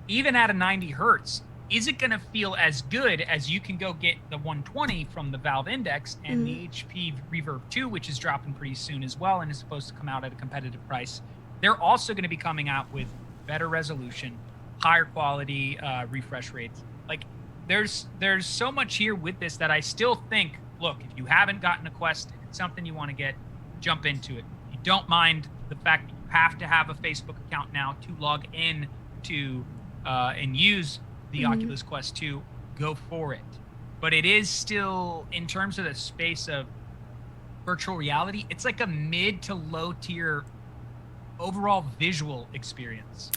even at a 90 hertz, isn't going to feel as good as you can go get the 120 from the Valve Index and the HP Reverb 2, which is dropping pretty soon as well and is supposed to come out at a competitive price. They're also going to be coming out with better resolution, higher quality refresh rates. Like, there's so much here with this that I still think, look, if you haven't gotten a Quest, if it's something you want to get, jump into it. You don't mind the fact that you have to have a Facebook account now to log in to and use the Oculus Quest 2, go for it. But it is still, in terms of the space of virtual reality, it's like a mid to low tier overall visual experience.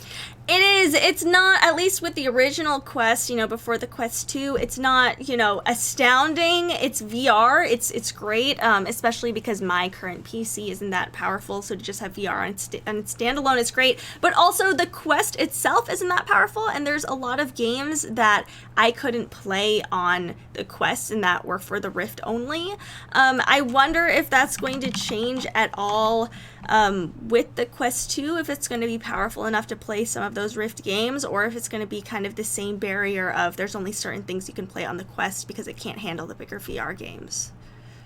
It is. It's not, at least with the original Quest, before the Quest 2, it's not, astounding. It's VR. It's great, especially because my current PC isn't that powerful, so to just have VR on its standalone is great. But also, the Quest itself isn't that powerful, and there's a lot of games that I couldn't play on the Quest and that were for the Rift only. I wonder if that's going to change at all with the Quest 2, if it's going to be powerful enough to play some of those Rift games, or if it's going to be kind of the same barrier of there's only certain things you can play on the Quest because it can't handle the bigger VR games.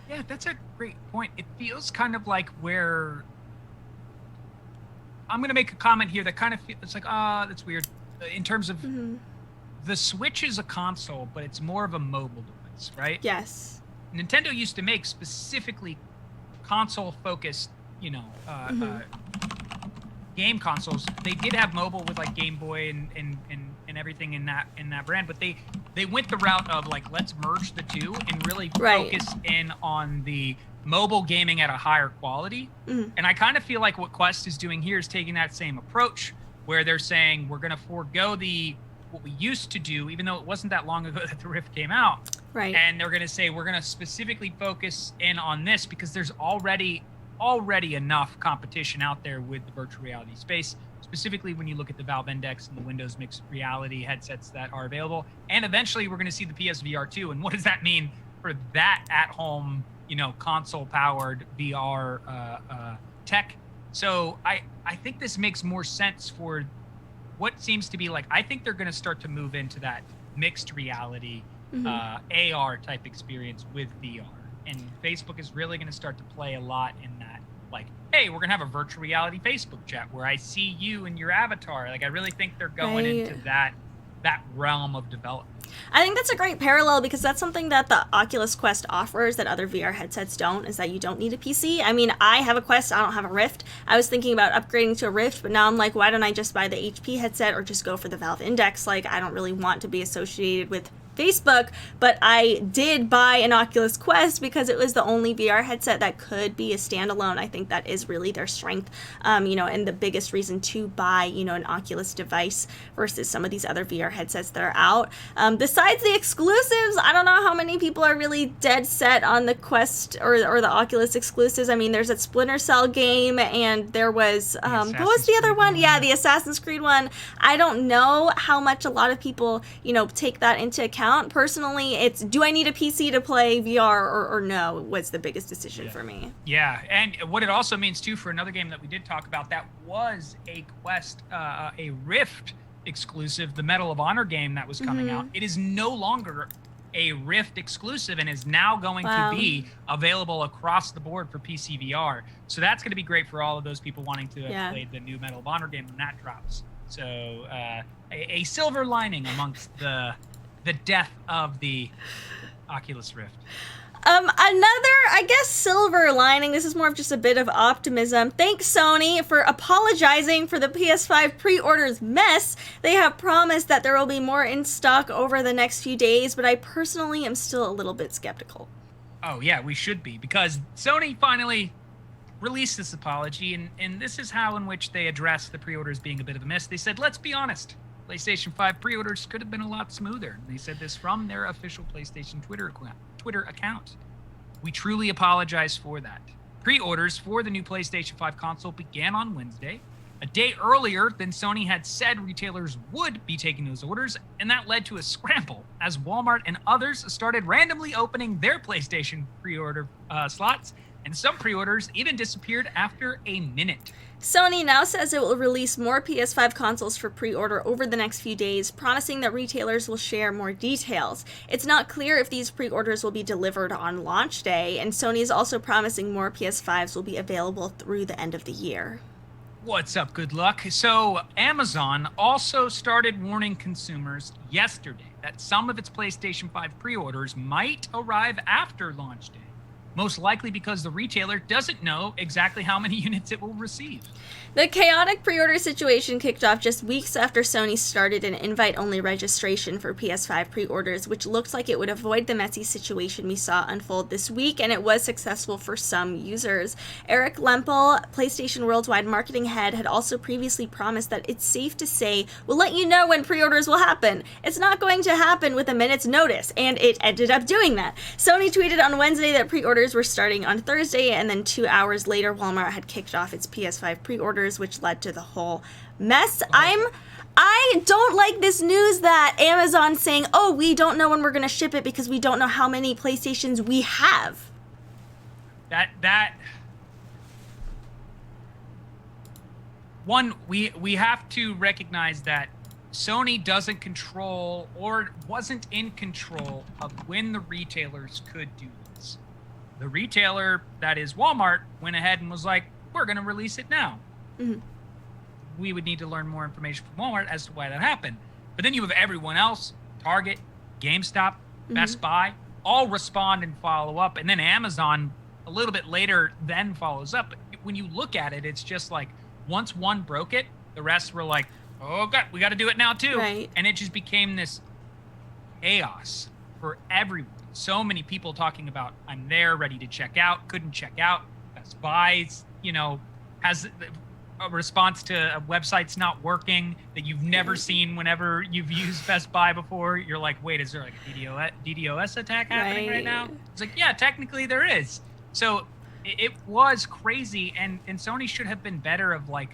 Yeah, that's a great point. It feels kind of like where... I'm going to make a comment here that kind of feels... It's like, that's weird. In terms of... The Switch is a console, but it's more of a mobile device, right? Yes. Nintendo used to make specifically console-focused, game consoles. They did have mobile with like Game Boy and everything in that brand, but they went the route of like, let's merge the two and really focus in on the mobile gaming at a higher quality. And I kind of feel like what Quest is doing here is taking that same approach, where they're saying we're going to forego what we used to do, even though it wasn't that long ago that the Rift came out. Right. And they're going to say we're going to specifically focus in on this because there's already enough competition out there with the virtual reality space, specifically when you look at the Valve Index and the Windows mixed reality headsets that are available. And eventually we're going to see the PSVR 2. And what does that mean for that at-home, console-powered VR tech? So I think this makes more sense for what seems to be like, I think they're going to start to move into that mixed reality, AR type experience with VR. And Facebook is really going to start to play a lot in that, like, hey, we're going to have a virtual reality Facebook chat where I see you and your avatar. Like, I really think they're going into that realm of development. I think that's a great parallel because that's something that the Oculus Quest offers that other VR headsets don't, is that you don't need a PC. I mean, I have a Quest, I don't have a Rift. I was thinking about upgrading to a Rift, but now I'm like, why don't I just buy the HP headset or just go for the Valve Index? Like, I don't really want to be associated with Facebook, but I did buy an Oculus Quest because it was the only VR headset that could be a standalone. I think that is really their strength, and the biggest reason to buy, an Oculus device versus some of these other VR headsets that are out. Besides the exclusives, I don't know how many people are really dead set on the Quest or the Oculus exclusives. I mean, there's that Splinter Cell game, and there was, what was the other one? Yeah, the Assassin's Creed one. I don't know how much a lot of people, take that into account. Personally, it's, do I need a PC to play VR or no, was the biggest decision for me. Yeah, and what it also means, too, for another game that we did talk about that was a Quest, a Rift exclusive, the Medal of Honor game that was coming out. It is no longer a Rift exclusive and is now going to be available across the board for PC VR. So that's going to be great for all of those people wanting to play the new Medal of Honor game when that drops. So a silver lining amongst the death of the Oculus Rift. Another, I guess, silver lining, this is more of just a bit of optimism. Thanks, Sony, for apologizing for the PS5 pre-orders mess. They have promised that there will be more in stock over the next few days, but I personally am still a little bit skeptical. Oh, yeah, we should be, because Sony finally released this apology, and this is how in which they addressed the pre-orders being a bit of a miss. They said, let's be honest, PlayStation 5 pre-orders could have been a lot smoother. And they said this from their official PlayStation Twitter account. We truly apologize for that. Pre-orders for the new PlayStation 5 console began on Wednesday, a day earlier than Sony had said retailers would be taking those orders, and that led to a scramble as Walmart and others started randomly opening their PlayStation pre-order slots, and some pre-orders even disappeared after a minute. Sony now says it will release more PS5 consoles for pre-order over the next few days, promising that retailers will share more details. It's not clear if these pre-orders will be delivered on launch day, and Sony is also promising more PS5s will be available through the end of the year. What's up? Good luck. So Amazon also started warning consumers yesterday that some of its PlayStation 5 pre-orders might arrive after launch day, most likely because the retailer doesn't know exactly how many units it will receive. The chaotic pre-order situation kicked off just weeks after Sony started an invite-only registration for PS5 pre-orders, which looks like it would avoid the messy situation we saw unfold this week, and it was successful for some users. Eric Lempel, PlayStation Worldwide marketing head, had also previously promised that it's safe to say, we'll let you know when pre-orders will happen. It's not going to happen with a minute's notice, and it ended up doing that. Sony tweeted on Wednesday that pre-orders were starting on Thursday, and then 2 hours later, Walmart had kicked off its PS5 pre-orders, which led to the whole mess. I don't like this news that Amazon's saying, oh, we don't know when we're going to ship it because we don't know how many PlayStations we have. We have to recognize that Sony doesn't control or wasn't in control of when the retailers could do this. The retailer, that is Walmart, went ahead and was like, we're going to release it now. Mm-hmm. We would need to learn more information from Walmart as to why that happened. But then you have everyone else, Target, GameStop, Best Buy, all respond and follow up. And then Amazon, a little bit later, then follows up. When you look at it, it's just like once one broke it, the rest were like, oh, God, we got to do it now, too. Right. And it just became this chaos for everyone. So many people talking about, I'm there, ready to check out, couldn't check out. Best Buy's, has a response to a website's not working that you've never seen whenever you've used Best Buy before. You're like, wait, is there like a DDoS attack happening right now? It's like, yeah, technically there is. So it was crazy, and Sony should have been better of like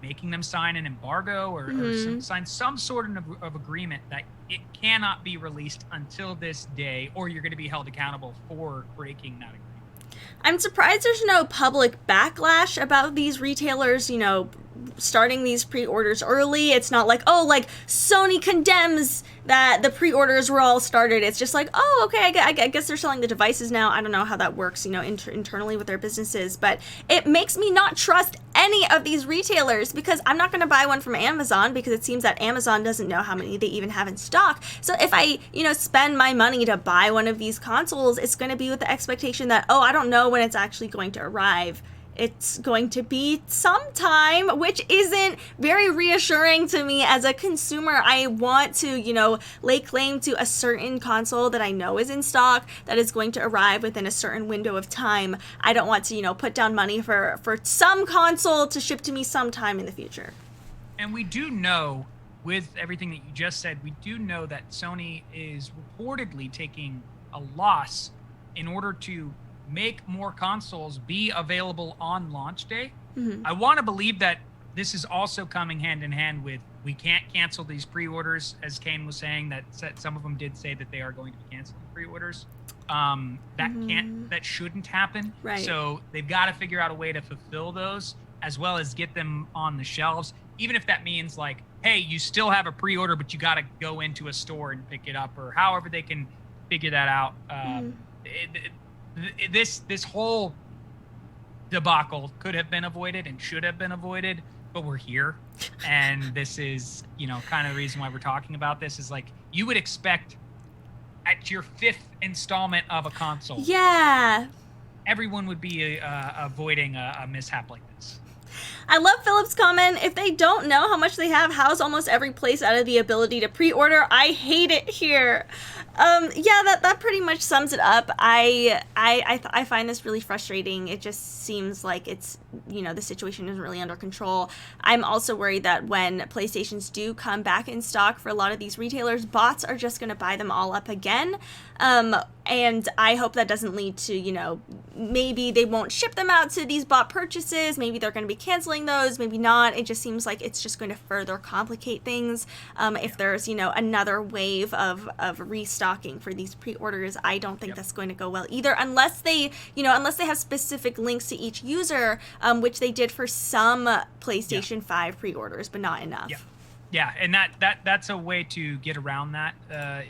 making them sign an embargo or sign some sort of agreement that it cannot be released until this day, or you're going to be held accountable for breaking that agreement. I'm surprised there's no public backlash about these retailers, starting these pre-orders early. It's not like, oh, like Sony condemns that the pre-orders were all started. It's just like, oh, okay, I guess they're selling the devices now. I don't know how that works, internally with their businesses, but it makes me not trust any of these retailers because I'm not going to buy one from Amazon because it seems that Amazon doesn't know how many they even have in stock. So if I, spend my money to buy one of these consoles, it's going to be with the expectation that, oh, I don't know when it's actually going to arrive. It's going to be sometime, which isn't very reassuring to me as a consumer. I want to, lay claim to a certain console that I know is in stock, that is going to arrive within a certain window of time. I don't want to, put down money for some console to ship to me sometime in the future. And we do know, with everything that you just said, we do know that Sony is reportedly taking a loss in order to make more consoles be available on launch day. I want to believe that this is also coming hand in hand with, we can't cancel these pre-orders, as Kane was saying, that some of them did say that they are going to be canceling pre-orders. That shouldn't happen. Right. So they've got to figure out a way to fulfill those as well as get them on the shelves, even if that means like, hey, you still have a pre-order, but you got to go into a store and pick it up, or however they can figure that out. This whole debacle could have been avoided and should have been avoided, but we're here. And this is, kind of the reason why we're talking about this is like, you would expect at your 5th installment of a console. Yeah. Everyone would be avoiding a mishap like this. I love Philip's comment. If they don't know how much they have, how's almost every place out of the ability to pre-order? I hate it here. Yeah, that pretty much sums it up. I find this really frustrating. It just seems like it's, the situation isn't really under control. I'm also worried that when PlayStations do come back in stock for a lot of these retailers, bots are just going to buy them all up again. And I hope that doesn't lead to, maybe they won't ship them out to these bot purchases. Maybe they're going to be canceling those, maybe not. It just seems like it's just going to further complicate things. If there's, another wave of restocking for these pre-orders, I don't think that's going to go well either, unless they have specific links to each user, which they did for some PlayStation 5 pre-orders, but not enough. Yeah, and that's a way to get around that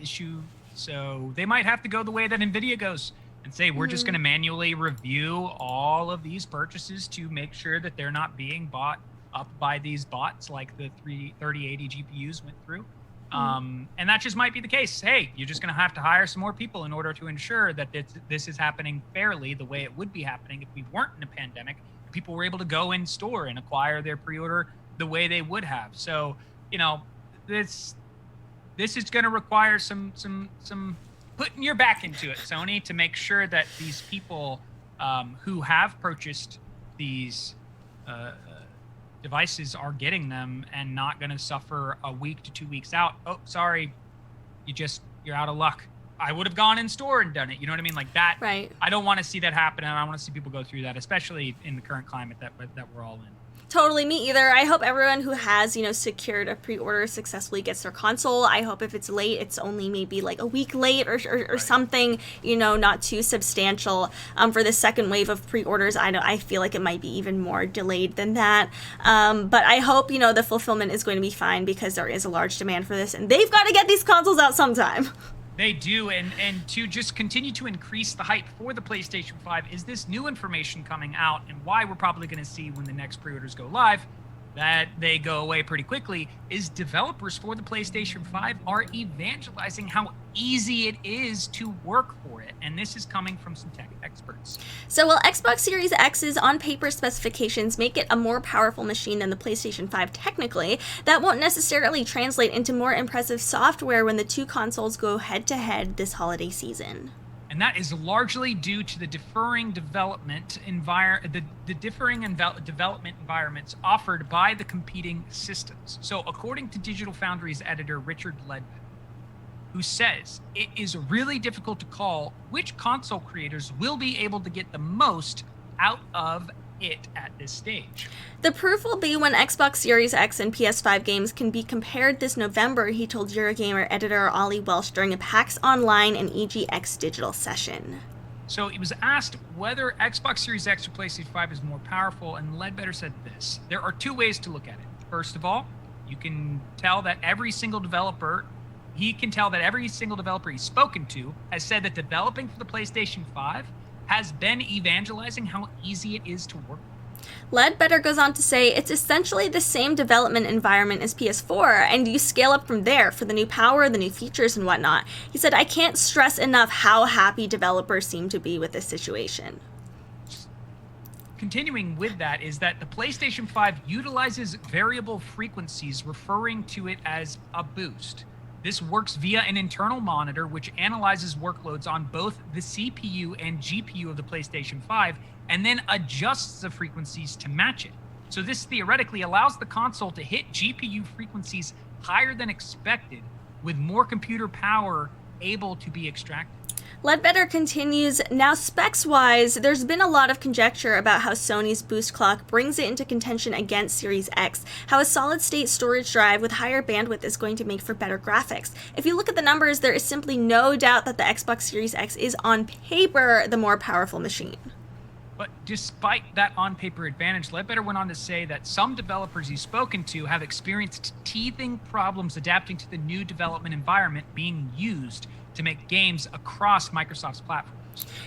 issue. So they might have to go the way that NVIDIA goes and say, we're just going to manually review all of these purchases to make sure that they're not being bought up by these bots like the 3080 GPUs went through. And that just might be the case. Hey, you're just going to have to hire some more people in order to ensure that this is happening fairly the way it would be happening if we weren't in a pandemic. People were able to go in store and acquire their pre-order the way they would have. So, this is going to require some putting your back into it, Sony, to make sure that these people who have purchased these devices are getting them and not going to suffer a week to 2 weeks out. Oh, sorry, you're out of luck. I would have gone in store and done it. You know what I mean? Like that. Right. I don't want to see that happen, and I want to see people go through that, especially in the current climate that we're all in. Totally, me either. I hope everyone who has, secured a pre-order successfully gets their console. I hope if it's late, it's only maybe like a week late or something, not too substantial. For the second wave of pre-orders, I feel like it might be even more delayed than that. But I hope, the fulfillment is going to be fine because there is a large demand for this and they've got to get these consoles out sometime. They do, and to just continue to increase the hype for the PlayStation 5 is this new information coming out, and why we're probably going to see when the next pre-orders go live that they go away pretty quickly is developers for the PlayStation 5 are evangelizing how easy it is to work for it, and this is coming from some tech experts. So while Xbox Series X's on-paper specifications make it a more powerful machine than the PlayStation 5 technically, that won't necessarily translate into more impressive software when the two consoles go head-to-head this holiday season. And that is largely due to the differing development development environments offered by the competing systems. So according to Digital Foundry's editor Richard Ledbetter, who says it is really difficult to call which console creators will be able to get the most out of it at this stage. The proof will be when Xbox Series X and PS5 games can be compared this November, he told Eurogamer editor Ollie Welsh during a PAX Online and EGX digital session. So he was asked whether Xbox Series X or PlayStation 5 is more powerful, and Ledbetter said this: there are two ways to look at it. First of all, you can tell that every single developer he's spoken to has said that developing for the PlayStation 5 has been evangelizing how easy it is to work. Ledbetter goes on to say it's essentially the same development environment as PS4, and you scale up from there for the new power, the new features, and whatnot. He said, I can't stress enough how happy developers seem to be with this situation. Continuing with that is that the PlayStation 5 utilizes variable frequencies, referring to it as a boost. This works via an internal monitor which analyzes workloads on both the CPU and GPU of the PlayStation 5 and then adjusts the frequencies to match it. So this theoretically allows the console to hit GPU frequencies higher than expected, with more computer power able to be extracted. Ledbetter continues, now specs-wise, there's been a lot of conjecture about how Sony's boost clock brings it into contention against Series X, how a solid-state storage drive with higher bandwidth is going to make for better graphics. If you look at the numbers, there is simply no doubt that the Xbox Series X is on paper the more powerful machine. But despite that on-paper advantage, Ledbetter went on to say that some developers he's spoken to have experienced teething problems adapting to the new development environment being used to make games across Microsoft's platform.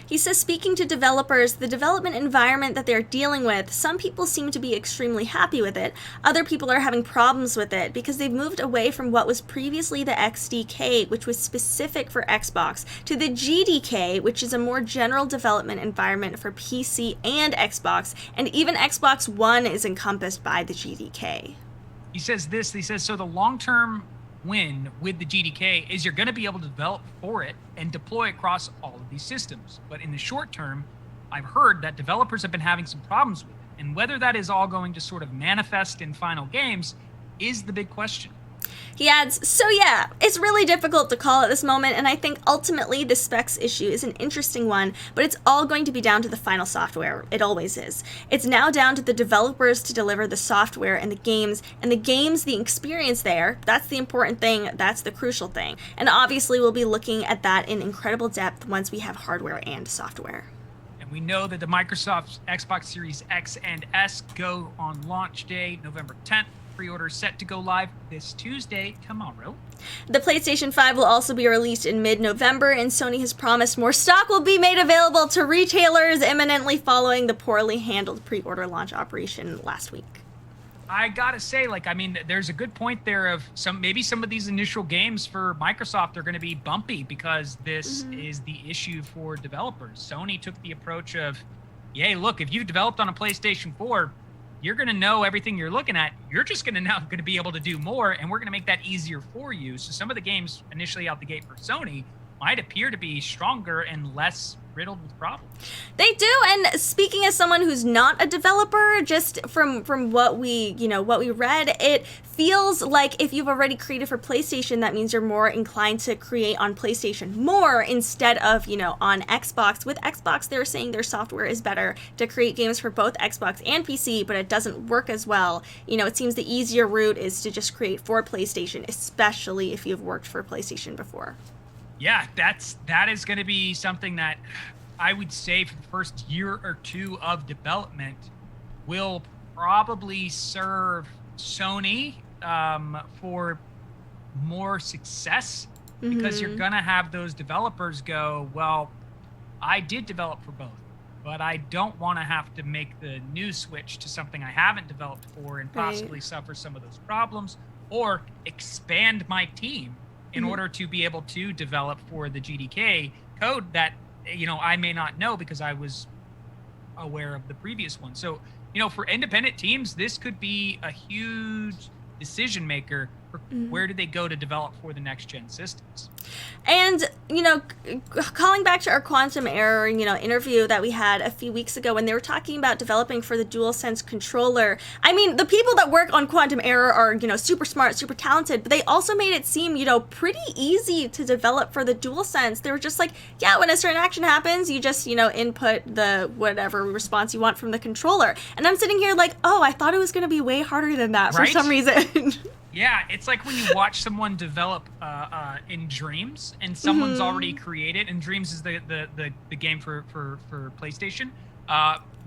He says, speaking to developers, the development environment that they're dealing with, some people seem to be extremely happy with it. Other people are having problems with it because they've moved away from what was previously the XDK, which was specific for Xbox, to the GDK, which is a more general development environment for PC and Xbox, and even Xbox One is encompassed by the GDK. He says, so the long-term win with the GDK is you're going to be able to develop for it and deploy across all of these systems. But in the short term, I've heard that developers have been having some problems with it. And whether that is all going to sort of manifest in final games is the big question. He adds, so yeah, it's really difficult to call at this moment, and I think ultimately the specs issue is an interesting one, but it's all going to be down to the final software. It always is. It's now down to the developers to deliver the software and the games, the experience there. That's the important thing. That's the crucial thing. And obviously we'll be looking at that in incredible depth once we have hardware and software. And we know that the Microsoft Xbox Series X and S go on launch day, November 10th. Pre-order set to go live this Tuesday, tomorrow. The PlayStation 5 will also be released in mid-November, and Sony has promised more stock will be made available to retailers imminently following the poorly handled pre-order launch operation last week. I gotta say, there's a good point there of maybe some of these initial games for Microsoft are going to be bumpy because this is the issue for developers. Sony took the approach of, yay, look, if you've developed on a PlayStation 4, you're going to know everything you're looking at. You're just going to be able to do more, and we're going to make that easier for you. So some of the games initially out the gate for Sony might appear to be stronger and less riddled with problems. They do, and speaking as someone who's not a developer, just from what we read, it feels like if you've already created for PlayStation, that means you're more inclined to create on PlayStation more instead of, on Xbox. With Xbox, they're saying their software is better to create games for both Xbox and PC, but it doesn't work as well. It seems the easier route is to just create for PlayStation, especially if you've worked for PlayStation before. Yeah, that is going to be something that I would say for the first year or two of development will probably serve Sony for more success because you're going to have those developers go, well, I did develop for both, but I don't want to have to make the new switch to something I haven't developed for and possibly suffer some of those problems or expand my team in order to be able to develop for the GDK code that, I may not know because I was aware of the previous one. So, for independent teams, this could be a huge decision maker for where do they go to develop for the next gen systems. And, calling back to our Quantum Error, interview that we had a few weeks ago when they were talking about developing for the DualSense controller, I mean, the people that work on Quantum Error are, super smart, super talented, but they also made it seem, pretty easy to develop for the DualSense. They were just like, yeah, when a certain action happens, you just, input the whatever response you want from the controller. And I'm sitting here like, oh, I thought it was going to be way harder than that for some reason. Yeah, it's like when you watch someone develop in Dreams, and someone's already created. And Dreams is the game for PlayStation.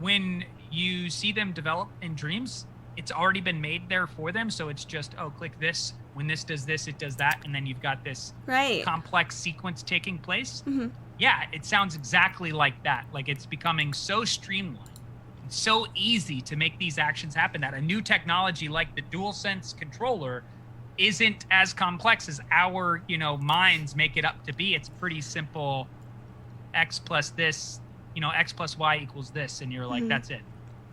When you see them develop in Dreams, it's already been made there for them. So it's just, click this. When this does this, it does that, and then you've got this complex sequence taking place. Yeah, it sounds exactly like that. Like it's becoming so streamlined. So easy to make these actions happen that a new technology like the DualSense controller isn't as complex as our, minds make it up to be. It's pretty simple. X plus this, X plus Y equals this. And you're like, that's it.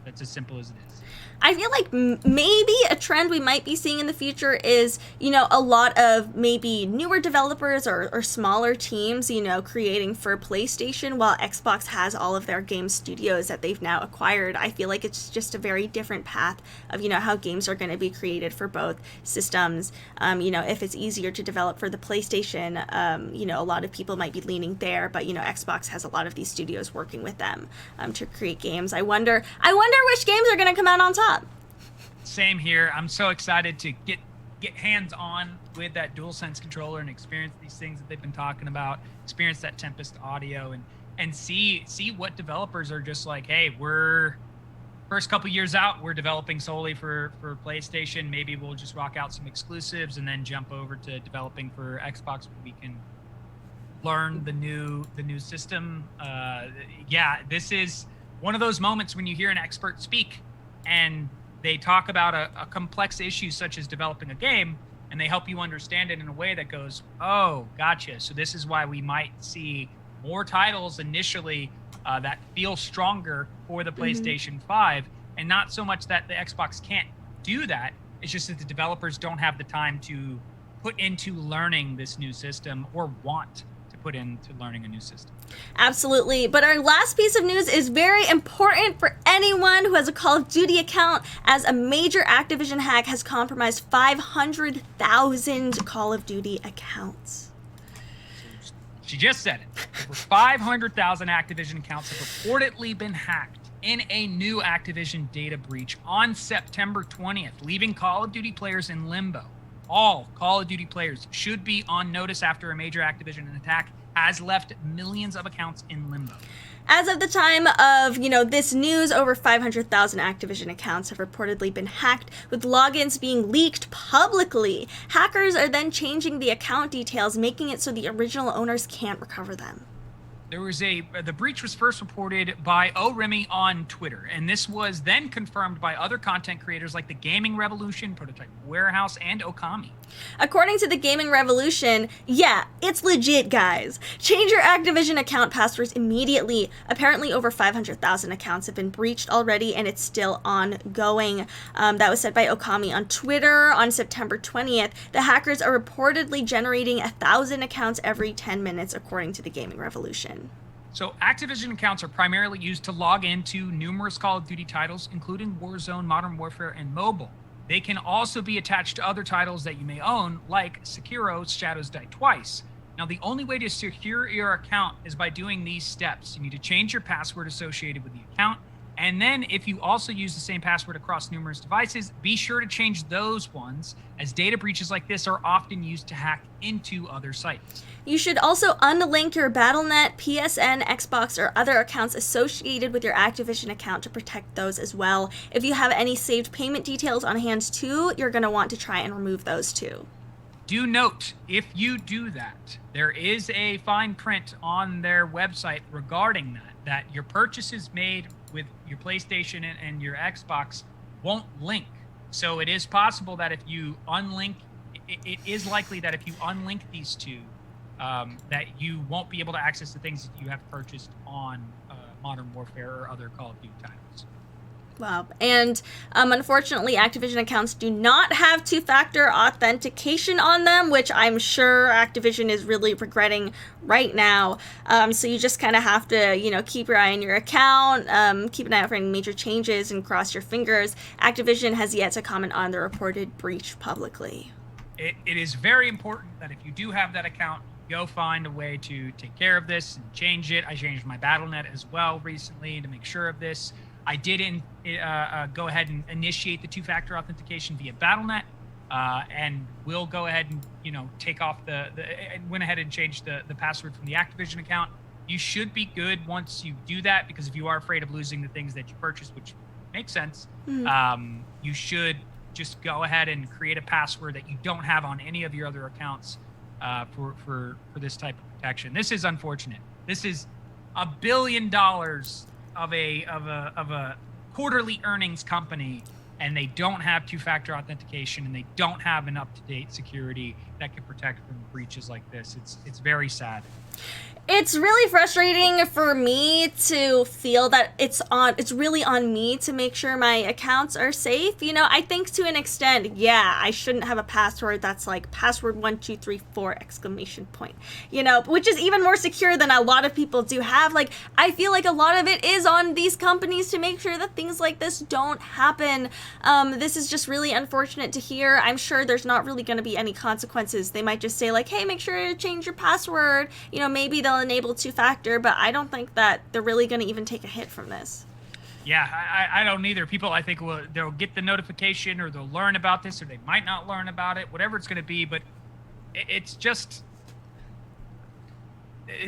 That's as simple as it is. I feel like maybe a trend we might be seeing in the future is, a lot of maybe newer developers or smaller teams, creating for PlayStation while Xbox has all of their game studios that they've now acquired. I feel like it's just a very different path of, how games are going to be created for both systems. If it's easier to develop for the PlayStation, a lot of people might be leaning there, but, Xbox has a lot of these studios working with them to create games. I wonder which games are going to come out on top. Same here. I'm so excited to get hands-on with that DualSense controller and experience these things that they've been talking about, experience that Tempest audio, and see what developers are just like, hey, we're first couple years out, we're developing solely for PlayStation. Maybe we'll just rock out some exclusives and then jump over to developing for Xbox. We can learn the new system. Yeah, this is one of those moments when you hear an expert speak and they talk about a complex issue such as developing a game, and they help you understand it in a way that goes, oh, gotcha. So this is why we might see more titles initially that feel stronger for the PlayStation 5, and not so much that the Xbox can't do that. It's just that the developers don't have the time to put into learning this new system or want to put into learning a new system. Absolutely. But our last piece of news is very important for anyone who has a Call of Duty account, as a major Activision hack has compromised 500,000 Call of Duty accounts. She just said it. Over 500,000 Activision accounts have reportedly been hacked in a new Activision data breach on September 20th, leaving Call of Duty players in limbo. All Call of Duty players should be on notice after a major Activision attack has left millions of accounts in limbo. As of the time of, this news, over 500,000 Activision accounts have reportedly been hacked, with logins being leaked publicly. Hackers are then changing the account details, making it so the original owners can't recover them. There was the breach was first reported by Remy on Twitter, and this was then confirmed by other content creators like the Gaming Revolution, Prototype Warehouse, and Okami. According to the Gaming Revolution, yeah, it's legit, guys. Change your Activision account passwords immediately. Apparently, over 500,000 accounts have been breached already, and it's still ongoing. That was said by Okami on Twitter on September 20th. The hackers are reportedly generating 1,000 accounts every 10 minutes, according to the Gaming Revolution. So Activision accounts are primarily used to log into numerous Call of Duty titles, including Warzone, Modern Warfare, and mobile. They can also be attached to other titles that you may own, like Sekiro's Shadows Die Twice. Now, the only way to secure your account is by doing these steps. You need to change your password associated with the account, and then if you also use the same password across numerous devices, be sure to change those ones, as data breaches like this are often used to hack into other sites. You should also unlink your Battle.net, PSN, Xbox, or other accounts associated with your Activision account to protect those as well. If you have any saved payment details on hand too, you're going to want to try and remove those too. Do note, if you do that, there is a fine print on their website regarding that your purchases made with your PlayStation and your Xbox won't link. So it is possible that if you unlink, it is likely that if you unlink these two, that you won't be able to access the things that you have purchased on Modern Warfare or other Call of Duty titles. Wow. And unfortunately, Activision accounts do not have two-factor authentication on them, which I'm sure Activision is really regretting right now. So you just kind of have to, keep your eye on your account, keep an eye out for any major changes, and cross your fingers. Activision has yet to comment on the reported breach publicly. It is very important that if you do have that account, go find a way to take care of this and change it. I changed my Battle.net as well recently to make sure of this. I did go ahead and initiate the two-factor authentication via Battle.net, and we'll go ahead and take off went ahead and change the password from the Activision account. You should be good once you do that, because if you are afraid of losing the things that you purchased, which makes sense, you should just go ahead and create a password that you don't have on any of your other accounts for this type of protection. This is unfortunate. This is $1 billion of a quarterly earnings company, and they don't have two-factor authentication, and they don't have an up-to-date security that can protect from breaches like this. It's very sad. It's really frustrating for me to feel that it's really on me to make sure my accounts are safe. I think to an extent, yeah, I shouldn't have a password that's like password 1234 ! Which is even more secure than a lot of people do have. Like, I feel like a lot of it is on these companies to make sure that things like this don't happen. This is just really unfortunate to hear. I'm sure there's not really going to be any consequences. They might just say like, hey, make sure to change your password. Maybe they'll enable two-factor, but I don't think that they're really going to even take a hit from this. Yeah, I don't either. People, I think, they'll get the notification, or they'll learn about this, or they might not learn about it, whatever it's going to be. But it's just,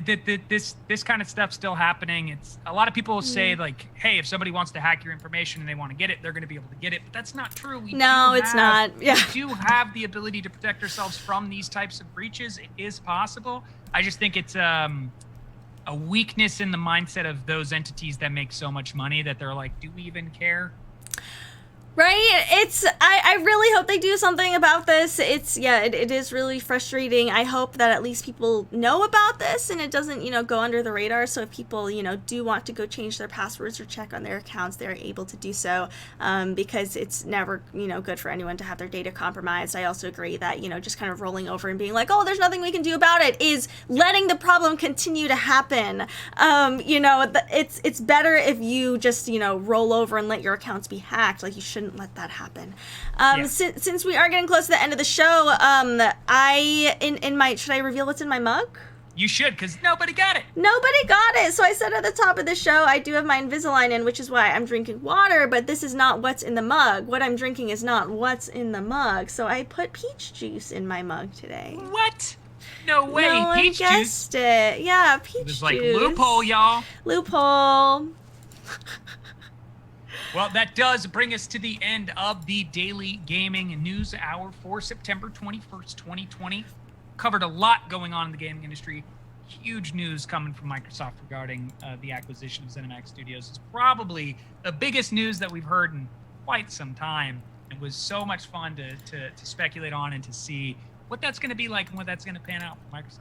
this kind of stuff's still happening. It's a lot of people say like, hey, if somebody wants to hack your information and they want to get it, they're going to be able to get it. But that's not true. It's not. Yeah. We do have the ability to protect ourselves from these types of breaches. It is possible. I just think it's a weakness in the mindset of those entities that make so much money that they're like, do we even care? Right? I really hope they do something about this. It is really frustrating. I hope that at least people know about this and it doesn't, go under the radar. So if people, do want to go change their passwords or check on their accounts, they're able to do so, because it's never, good for anyone to have their data compromised. I also agree that, just kind of rolling over and being like, oh, there's nothing we can do about it is letting the problem continue to happen. It's better if you just, roll over and let your accounts be hacked. Like, you shouldn't let that happen. Since we are getting close to the end of the show, should I reveal what's in my mug? You should, because nobody got it. Nobody got it. So I said at the top of the show, I do have my Invisalign in, which is why I'm drinking water, but this is not what's in the mug. What I'm drinking is not what's in the mug. So I put peach juice in my mug today. What? No way. No Peach one guessed juice. It. Yeah, peach juice. It was like loophole, y'all. Loophole. Well, that does bring us to the end of the Daily Gaming News Hour for September 21st, 2020. Covered a lot going on in the gaming industry. Huge news coming from Microsoft regarding the acquisition of ZeniMax Studios. It's probably the biggest news that we've heard in quite some time. It was so much fun to speculate on and to see what that's going to be like and what that's going to pan out for Microsoft.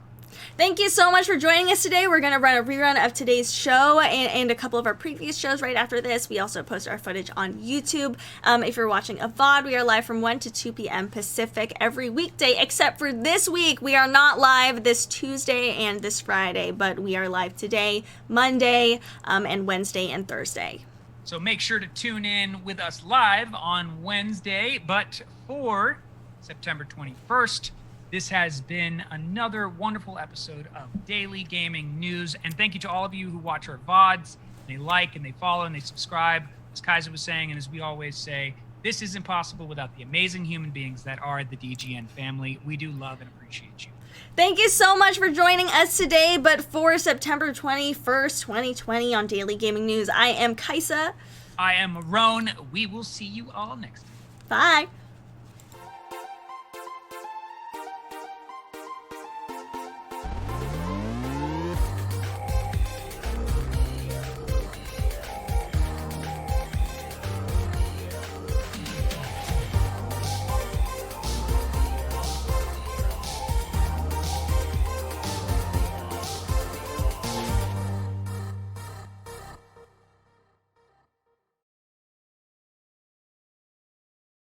Thank you so much for joining us today. We're going to run a rerun of today's show and a couple of our previous shows right after this. We also post our footage on YouTube. If you're watching a VOD, we are live from 1 to 2 p.m. Pacific every weekday, except for this week. We are not live this Tuesday and this Friday, but we are live today, Monday, and Wednesday and Thursday. So make sure to tune in with us live on Wednesday, but for September 21st, this has been another wonderful episode of Daily Gaming News. And thank you to all of you who watch our VODs. They like and they follow and they subscribe. As Kaisa was saying, and as we always say, this isn't possible without the amazing human beings that are the DGN family. We do love and appreciate you. Thank you so much for joining us today. But for September 21st, 2020 on Daily Gaming News, I am Kaisa. I am Marrone. We will see you all next time. Bye.